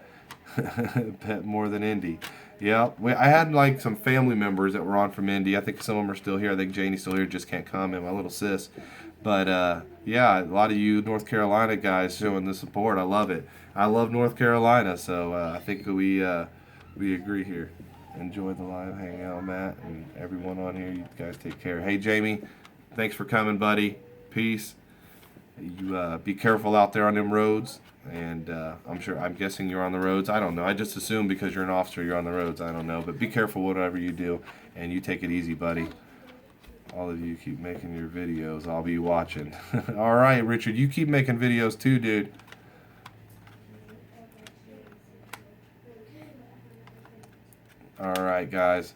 Bet more than Indy. Yeah, I had like some family members that were on from Indy. I think some of them are still here. I think Janie's still here, just can't comment, my little sis. But yeah, a lot of you North Carolina guys showing the support. I love it. I love North Carolina, so I think we agree here. Enjoy the live hangout, Matt, and everyone on here. You guys take care. Hey, Jamie, thanks for coming, buddy. Peace. You be careful out there on them roads. And I'm guessing you're on the roads. I don't know. I just assume because you're an officer you're on the roads. I don't know. But be careful whatever you do. And you take it easy, buddy. All of you keep making your videos. I'll be watching. All right, Richard. You keep making videos too, dude. All right, guys.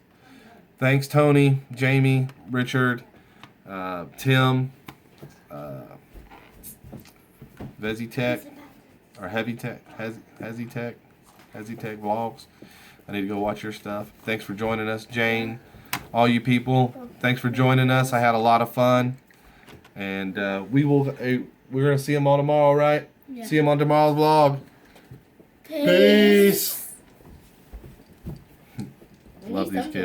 Thanks, Tony, Jamie, Richard, Tim, VesiTech. Or Heavy Tech, Hezitech Vlogs. I need to go watch your stuff. Thanks for joining us, Jane. All you people, thanks for joining us. I had a lot of fun, and we're gonna see them all tomorrow, right? Yeah. See them on tomorrow's vlog. Peace. Love these kids.